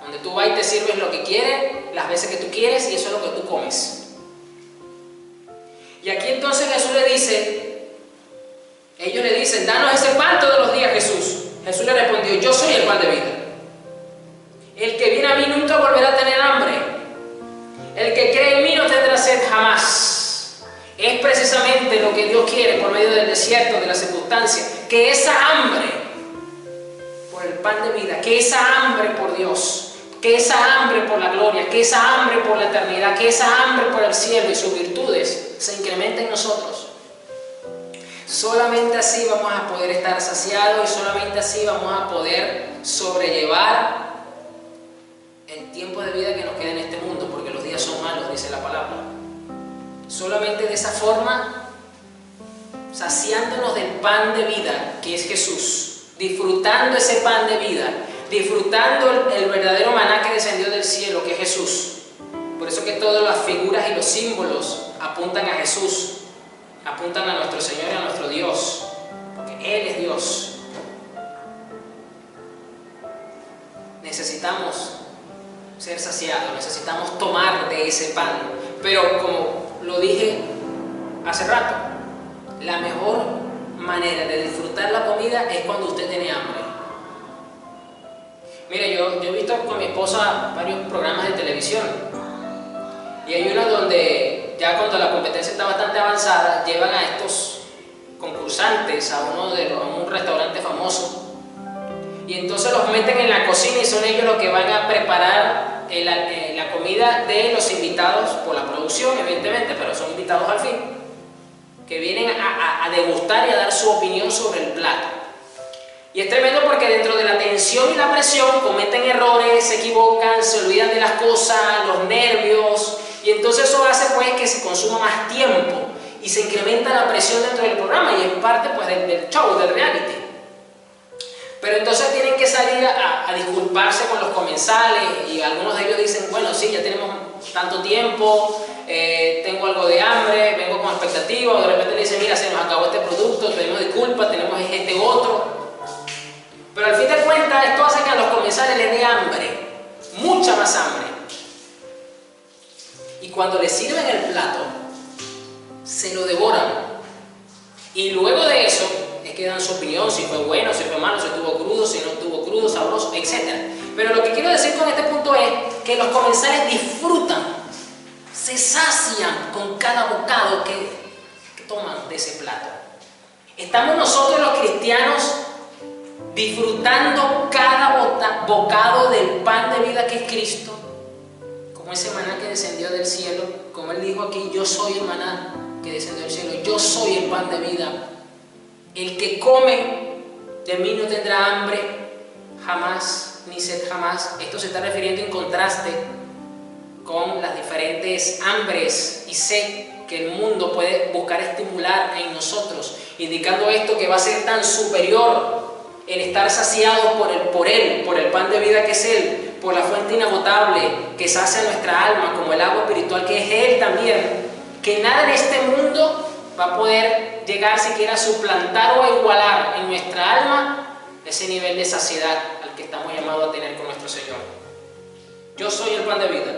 donde tú vas y te sirves lo que quieres, las veces que tú quieres y eso es lo que tú comes. Y aquí entonces Jesús le dice, ellos le dicen, danos ese pan todos los días, Jesús. Jesús le respondió, yo soy el pan de vida. El que viene a mí nunca volverá a tener hambre. El que cree en mí no tendrá sed jamás. Es precisamente lo que Dios quiere por medio del desierto, de la circunstancia, que esa hambre por el pan de vida, que esa hambre por Dios, que esa hambre por la gloria, que esa hambre por la eternidad, que esa hambre por el cielo y sus virtudes se incremente en nosotros. Solamente así vamos a poder estar saciados y solamente así vamos a poder sobrellevar el tiempo de vida que nos queda en este mundo, porque los días son malos, dice la palabra. Solamente de esa forma, saciándonos del pan de vida, que es Jesús, disfrutando ese pan de vida, disfrutando el verdadero maná que descendió del cielo, que es Jesús. Por eso que todas las figuras y los símbolos apuntan a Jesús, apuntan a nuestro Señor y a nuestro Dios, porque Él es Dios. Necesitamos ser saciados, necesitamos tomar de ese pan, pero como lo dije hace rato, la mejor manera de disfrutar la comida es cuando usted tiene hambre. Mire, yo he visto con mi esposa varios programas de televisión y hay uno donde ya cuando la competencia está bastante avanzada llevan a estos concursantes a un restaurante famoso. Y entonces los meten en la cocina y son ellos los que van a preparar la comida de los invitados por la producción, evidentemente, pero son invitados al fin, que vienen a degustar y a dar su opinión sobre el plato. Y es tremendo porque dentro de la tensión y la presión cometen errores, se equivocan, se olvidan de las cosas, los nervios, y entonces eso hace pues que se consuma más tiempo y se incrementa la presión dentro del programa y es parte pues del show, del reality. Pero entonces tienen que salir a disculparse con los comensales y algunos de ellos dicen, bueno, sí, ya tenemos tanto tiempo, tengo algo de hambre, vengo con expectativa, o de repente le dicen, mira, se nos acabó este producto, pedimos disculpas, tenemos este otro. Pero al fin de cuentas esto hace que a los comensales les dé hambre, mucha más hambre. Y cuando les sirven el plato, se lo devoran. Y luego de eso, es que dan su opinión, si fue bueno, si fue malo, si estuvo crudo, si no estuvo crudo, sabroso, etc. Pero lo que quiero decir con este punto es que los comensales disfrutan, se sacian con cada bocado que toman de ese plato. Estamos nosotros los cristianos disfrutando cada bocado del pan de vida que es Cristo, como ese maná que descendió del cielo, como Él dijo aquí, yo soy el maná que descendió del cielo, yo soy el pan de vida. El que come de mí no tendrá hambre jamás, ni sed jamás. Esto se está refiriendo en contraste con las diferentes hambres y sed que el mundo puede buscar estimular en nosotros, indicando esto que va a ser tan superior el estar saciados por el pan de vida que es Él, por la fuente inagotable que sacia nuestra alma, como el agua espiritual que es Él también, que nada en este mundo va a poder llegar siquiera a suplantar o a igualar en nuestra alma ese nivel de saciedad al que estamos llamados a tener con nuestro Señor. Yo soy el pan de vida.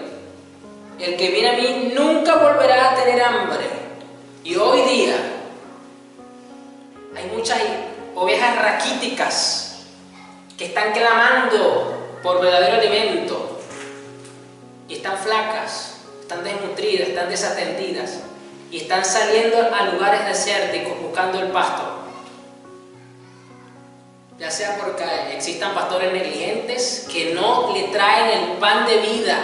El que viene a mí nunca volverá a tener hambre. Y hoy día hay muchas ovejas raquíticas que están clamando por verdadero alimento y están flacas, están desnutridas, están desatendidas y están saliendo a lugares desérticos buscando el pasto, ya sea porque existan pastores negligentes que no le traen el pan de vida,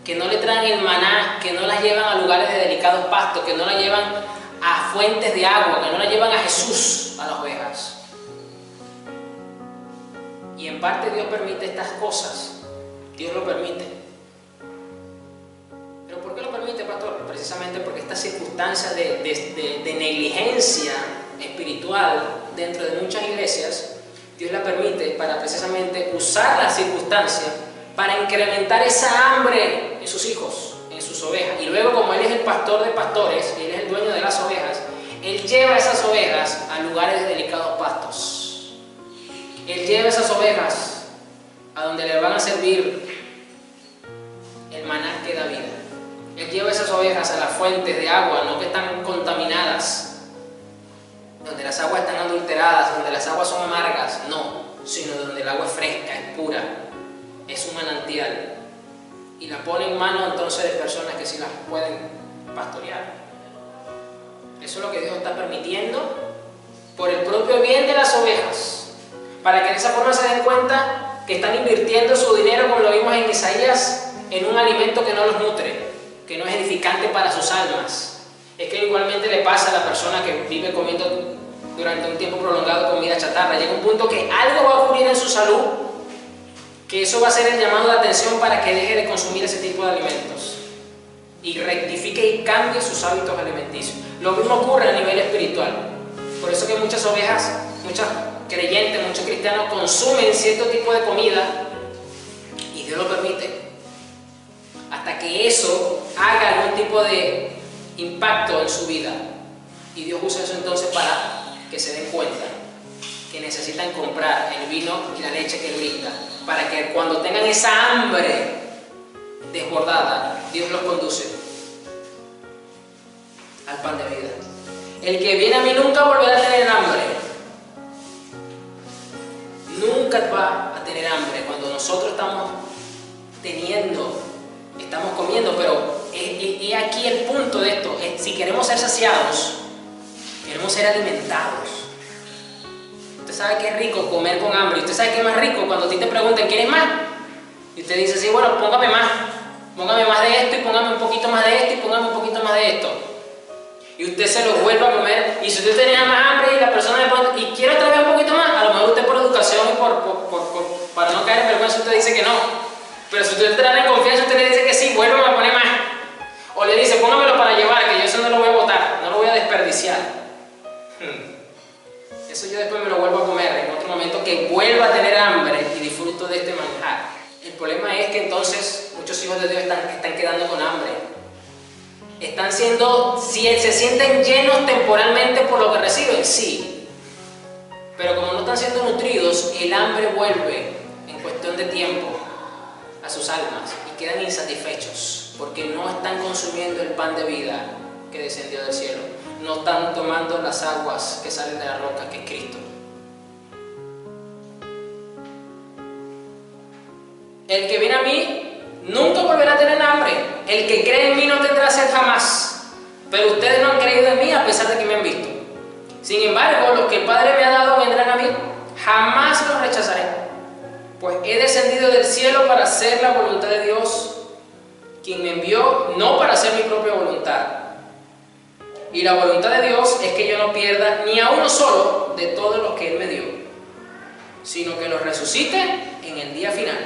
que no le traen el maná, que no las llevan a lugares de delicados pastos, que no las llevan a fuentes de agua, que no las llevan a Jesús, a las ovejas. Y en parte Dios permite estas cosas, Dios lo permite. ¿Pero por qué lo permite, pastor? Precisamente porque esta circunstancia de negligencia espiritual dentro de muchas iglesias, Dios la permite para precisamente usar la circunstancia para incrementar esa hambre en sus hijos, en sus ovejas. Y luego, como Él es el pastor de pastores, Él es el dueño de las ovejas, Él lleva esas ovejas a lugares de delicados pastos. Él lleva esas ovejas a donde le van a servir el maná que da vida. Él lleva esas ovejas a las fuentes de agua, no que están contaminadas, donde las aguas están adulteradas, donde las aguas son amargas, no, sino donde el agua es fresca, es pura, es un manantial. Y la pone en manos entonces de personas que sí las pueden pastorear. Eso es lo que Dios está permitiendo por el propio bien de las ovejas, para que de esa forma se den cuenta que están invirtiendo su dinero, como lo vimos en Isaías, en un alimento que no los nutre, que no es edificante para sus almas. Es que igualmente le pasa a la persona que vive comiendo durante un tiempo prolongado comida chatarra. Llega un punto que algo va a ocurrir en su salud, que eso va a ser el llamado de atención para que deje de consumir ese tipo de alimentos y rectifique y cambie sus hábitos alimenticios. Lo mismo ocurre a nivel espiritual. Por eso que muchas ovejas, muchas creyentes, muchos cristianos consumen cierto tipo de comida y Dios lo permite hasta que eso haga algún tipo de impacto en su vida, y Dios usa eso entonces para que se den cuenta que necesitan comprar el vino y la leche que Él brinda, para que cuando tengan esa hambre desbordada, Dios los conduce al pan de vida. El que viene a mí nunca volverá a tener hambre. Nunca va a tener hambre cuando nosotros estamos comiendo, pero es aquí el punto de esto. Si queremos ser saciados, queremos ser alimentados. Usted sabe que es rico comer con hambre. Usted sabe que es más rico cuando a ti te preguntan, ¿quieres más? Y usted dice, sí, bueno, póngame más de esto, y póngame un poquito más de esto, y póngame un poquito más de esto. Y usted se lo vuelve a comer, y si usted tenía más hambre y la persona le pone, y quiere otra vez un poquito más, a lo mejor usted por educación y para no caer en vergüenza usted dice que no. Pero si usted trae en confianza, usted le dice que sí, vuélveme a poner más. O le dice, póngamelo para llevar, que yo eso no lo voy a botar, no lo voy a desperdiciar. Eso yo después me lo vuelvo a comer en otro momento, que vuelva a tener hambre y disfruto de este manjar. El problema es que entonces muchos hijos de Dios están quedando con hambre. Se sienten llenos temporalmente por lo que reciben, sí. Pero como no están siendo nutridos, el hambre vuelve en cuestión de tiempo a sus almas y quedan insatisfechos porque no están consumiendo el pan de vida que descendió del cielo. No están tomando las aguas que salen de la roca, que es Cristo. El que viene a mí nunca volverá a tener hambre. El que cree en mí no tendrá sed jamás. Pero ustedes no han creído en mí a pesar de que me han visto. Sin embargo, los que el Padre me ha dado vendrán a mí. Jamás los rechazaré. Pues he descendido del cielo para hacer la voluntad de Dios, quien me envió, no para hacer mi propia voluntad. Y la voluntad de Dios es que yo no pierda ni a uno solo, de todos los que Él me dio, sino que los resucite en el día final.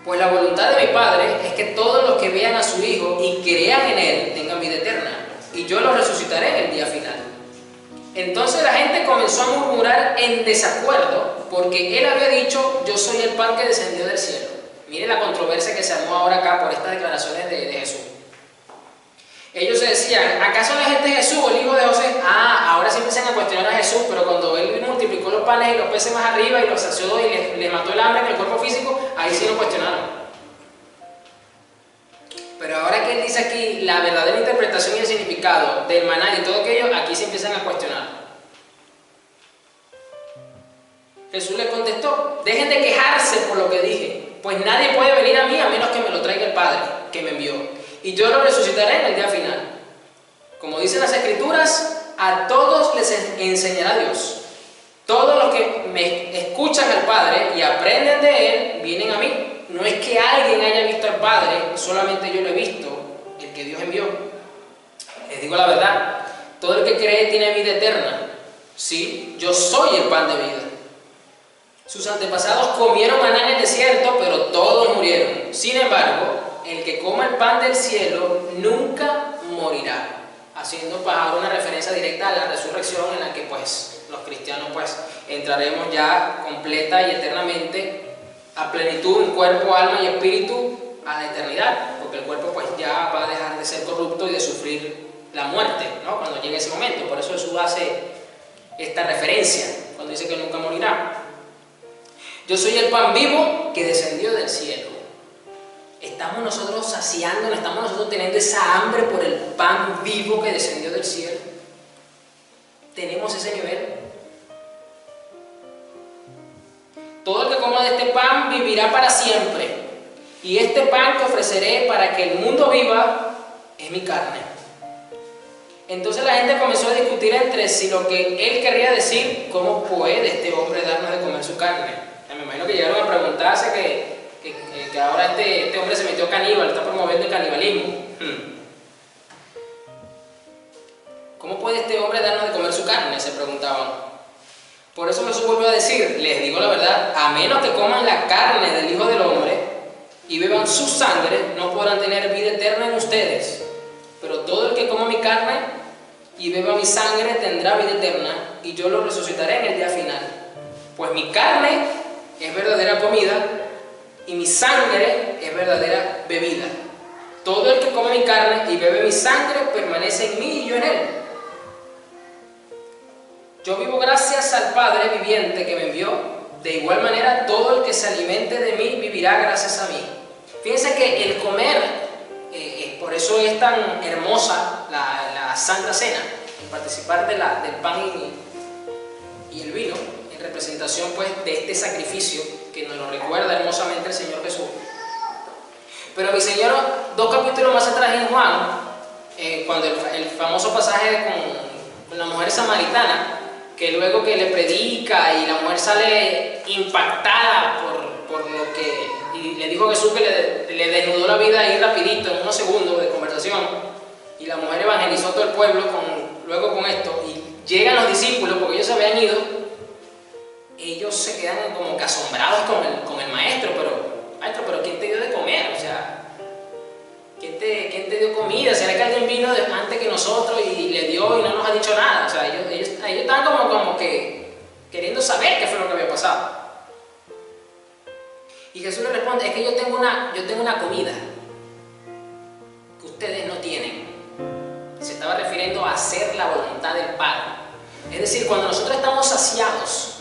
Pues la voluntad de mi Padre es que todos los que vean a su Hijo y crean en Él tengan vida eterna, y yo los resucitaré en el día final. Entonces la gente comenzó a murmurar en desacuerdo, porque Él había dicho: yo soy el pan que descendió del cielo. Mire la controversia que se armó ahora acá por estas declaraciones de Jesús. Ellos se decían: ¿acaso no es este Jesús, el hijo de José? Ahora sí empiezan a cuestionar a Jesús, pero cuando Él multiplicó los panes y los peces más arriba y los sació y les mató el hambre en el cuerpo físico, ahí sí lo cuestionaron. Pero ahora que Él dice aquí la verdadera interpretación y el significado del maná y de todo aquello, aquí se empiezan a cuestionar. Jesús les contestó: dejen de quejarse por lo que dije, pues nadie puede venir a mí a menos que me lo traiga el Padre que me envió, y yo lo resucitaré en el día final. Como dicen las Escrituras, a todos les enseñará Dios. Todos los que me escuchan al Padre y aprenden de Él, vienen a mí. No es que alguien haya visto al Padre, solamente yo lo he visto, el que Dios envió. Les digo la verdad, todo el que cree tiene vida eterna. Sí, yo soy el pan de vida. Sus antepasados comieron maná en el desierto, pero todos murieron. Sin embargo, el que coma el pan del cielo nunca morirá. Haciendo ahora una referencia directa a la resurrección, en la que pues los cristianos pues entraremos ya completa y eternamente a plenitud en cuerpo, alma y espíritu a la eternidad, porque el cuerpo pues ya va a dejar de ser corrupto y de sufrir la muerte, ¿no?, cuando llegue ese momento. Por eso Jesús hace esta referencia cuando dice que nunca morirá. Yo soy el pan vivo que descendió del cielo. ¿Estamos nosotros saciándonos? ¿Estamos nosotros teniendo esa hambre por el pan vivo que descendió del cielo? ¿Tenemos ese nivel? Todo el que coma de este pan vivirá para siempre, y este pan que ofreceré para que el mundo viva es mi carne. Entonces la gente comenzó a discutir entre sí lo que Él querría decir: ¿cómo puede este hombre darnos de comer su carne? Me imagino que llegaron a preguntarse que ahora este hombre se metió caníbal, está promoviendo el canibalismo. ¿Cómo puede este hombre darnos de comer su carne?, se preguntaban. Por eso Jesús volvió a decir: les digo la verdad, a menos que coman la carne del Hijo del Hombre y beban su sangre, no podrán tener vida eterna en ustedes. Pero todo el que coma mi carne y beba mi sangre tendrá vida eterna, y yo lo resucitaré en el día final. Pues mi carne es verdadera comida y mi sangre es verdadera bebida. Todo el que come mi carne y bebe mi sangre permanece en mí y yo en él. Yo vivo gracias al Padre viviente que me envió. De igual manera, todo el que se alimente de mí vivirá gracias a mí. Fíjense que el comer, por eso es tan hermosa la Santa Cena, el participar del pan y el vino, en representación pues de este sacrificio que nos lo recuerda hermosamente el Señor Jesús. Pero mi Señor, 2 capítulos más atrás en Juan, cuando el famoso pasaje con la mujer samaritana, que luego que le predica y la mujer sale impactada por lo que, y le dijo a Jesús que le desnudó la vida ahí rapidito, en unos segundos de conversación, y la mujer evangelizó todo el pueblo luego con esto, y llegan los discípulos, porque ellos se habían ido, ellos se quedan como que asombrados con el maestro, pero ¿quién te dio de comer? O sea, ¿quién te dio comida? ¿Será que alguien vino antes que nosotros y le dio y no nos ha dicho nada? O sea, ellos estaban como que queriendo saber qué fue lo que había pasado. Y Jesús le responde: es que yo tengo una comida que ustedes no tienen. Se estaba refiriendo a hacer la voluntad del Padre. Es decir, cuando nosotros estamos saciados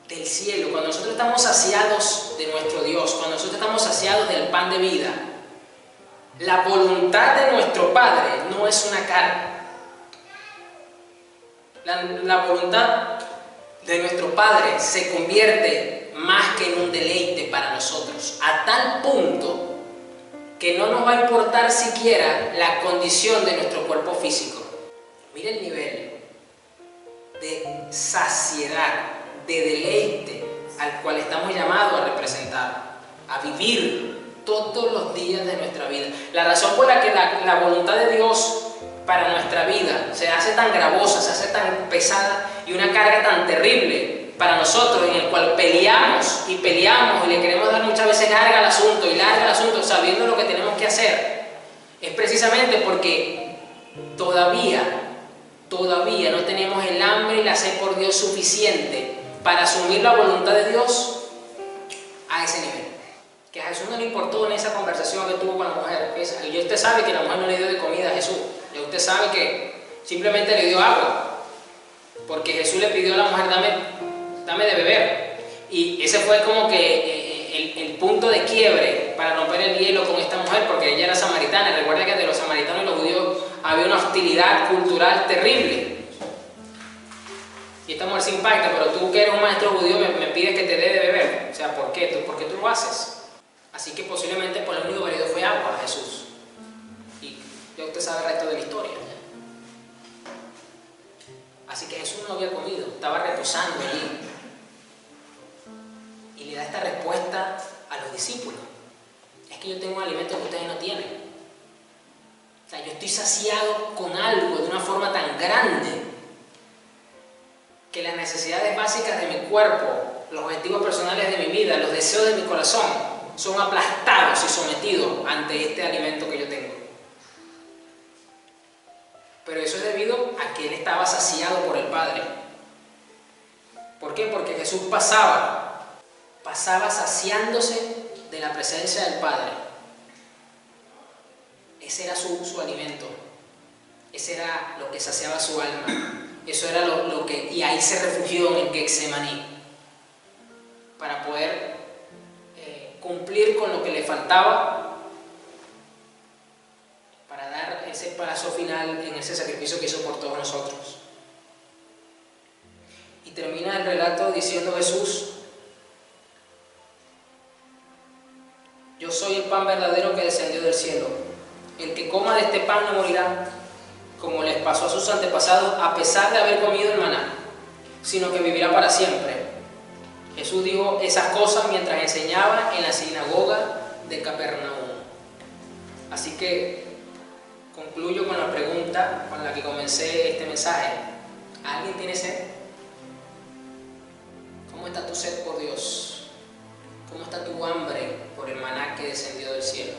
del cielo, cuando nosotros estamos saciados de nuestro Dios, cuando nosotros estamos saciados del pan de vida, la voluntad de nuestro Padre no es una carne. La voluntad de nuestro Padre se convierte más que en un deleite para nosotros, a tal punto que no nos va a importar siquiera la condición de nuestro cuerpo físico. Mira el nivel de saciedad, de deleite al cual estamos llamados a representar, a vivir todos los días de nuestra vida. La razón por la que la voluntad de Dios para nuestra vida se hace tan gravosa, se hace tan pesada y una carga tan terrible para nosotros, en el cual peleamos y le queremos dar muchas veces larga al asunto, sabiendo lo que tenemos que hacer, es precisamente porque todavía no tenemos el hambre y la sed por Dios suficiente para asumir la voluntad de Dios a ese nivel. Que a Jesús no le importó en esa conversación que tuvo con la mujer. Y usted sabe que la mujer no le dio de comida a Jesús. Y usted sabe que simplemente le dio agua. Porque Jesús le pidió a la mujer, dame de beber. Y ese fue como que el punto de quiebre para romper el hielo con esta mujer, porque ella era samaritana. Recuerda que de los samaritanos y los judíos había una hostilidad cultural terrible. Y esta mujer se impacta, pero tú que eres un maestro judío me pides que te dé de beber. O sea, ¿por qué? ¿Por qué tú lo haces? Así que posiblemente por lo único que le dio fue agua a Jesús. Y ya usted sabe el resto de la historia. Así que Jesús no había comido, estaba reposando allí. Y le da esta respuesta a los discípulos. Es que yo tengo un alimento que ustedes no tienen. O sea, yo estoy saciado con algo de una forma tan grande que las necesidades básicas de mi cuerpo, los objetivos personales de mi vida, los deseos de mi corazón, son aplastados y sometidos ante este alimento que yo tengo. Pero eso es debido a que Él estaba saciado por el Padre. ¿Por qué? Porque Jesús pasaba saciándose de la presencia del Padre. Ese era su alimento. Ese era lo que saciaba su alma. Eso era lo que... Y ahí se refugió en el Getsemaní para poder cumplir con lo que le faltaba, para dar ese paso final en ese sacrificio que hizo por todos nosotros. Y termina el relato diciendo Jesús: yo soy el pan verdadero que descendió del cielo. El que coma de este pan no morirá, como les pasó a sus antepasados, a pesar de haber comido el maná, sino que vivirá para siempre. Jesús dijo esas cosas mientras enseñaba en la sinagoga de Capernaum. Así que concluyo con la pregunta con la que comencé este mensaje. ¿Alguien tiene sed? ¿Cómo está tu sed por Dios? ¿Cómo está tu hambre por el maná que descendió del cielo?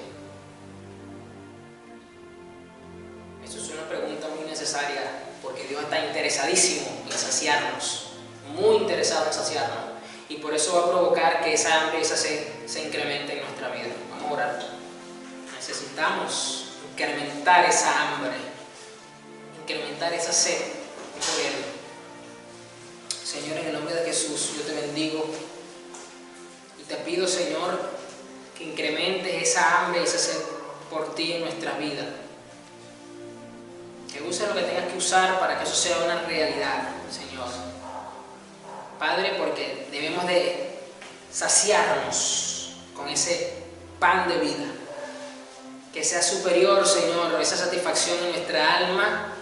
Eso es una pregunta muy necesaria, porque Dios está interesadísimo en saciarnos, muy interesado en saciarnos, y por eso va a provocar que esa hambre y esa sed se incremente en nuestra vida. Vamos a orar. Necesitamos incrementar esa hambre, incrementar esa sed por Él. Señor, en el nombre de Jesús, yo te bendigo y te pido, Señor, que incrementes esa hambre y esa sed por ti en nuestras vidas. Que uses lo que tengas que usar para que eso sea una realidad, Señor. Padre, porque debemos de saciarnos con ese pan de vida. Que sea superior, Señor, esa satisfacción en nuestra alma,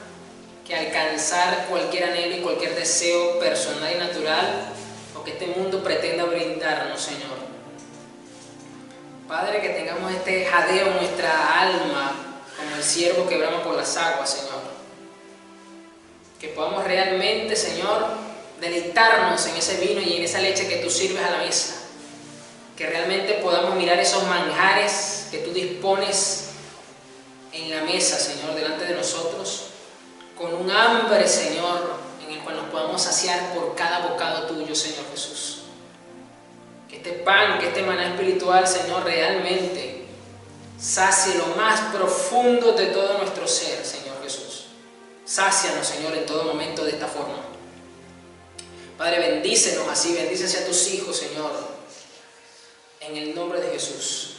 que alcanzar cualquier anhelo y cualquier deseo personal y natural o que este mundo pretenda brindarnos, Señor. Padre, que tengamos este jadeo en nuestra alma, como el ciervo que brama por las aguas, Señor. Que podamos realmente, Señor, deleitarnos en ese vino y en esa leche que tú sirves a la mesa. Que realmente podamos mirar esos manjares que tú dispones en la mesa, Señor, delante de nosotros, con un hambre, Señor, en el cual nos podamos saciar por cada bocado tuyo, Señor Jesús. Que este pan, que este maná espiritual, Señor, realmente sacie lo más profundo de todo nuestro ser, Señor Jesús. Sácianos, Señor, en todo momento de esta forma. Padre, bendícenos así, bendícese a tus hijos, Señor, en el nombre de Jesús.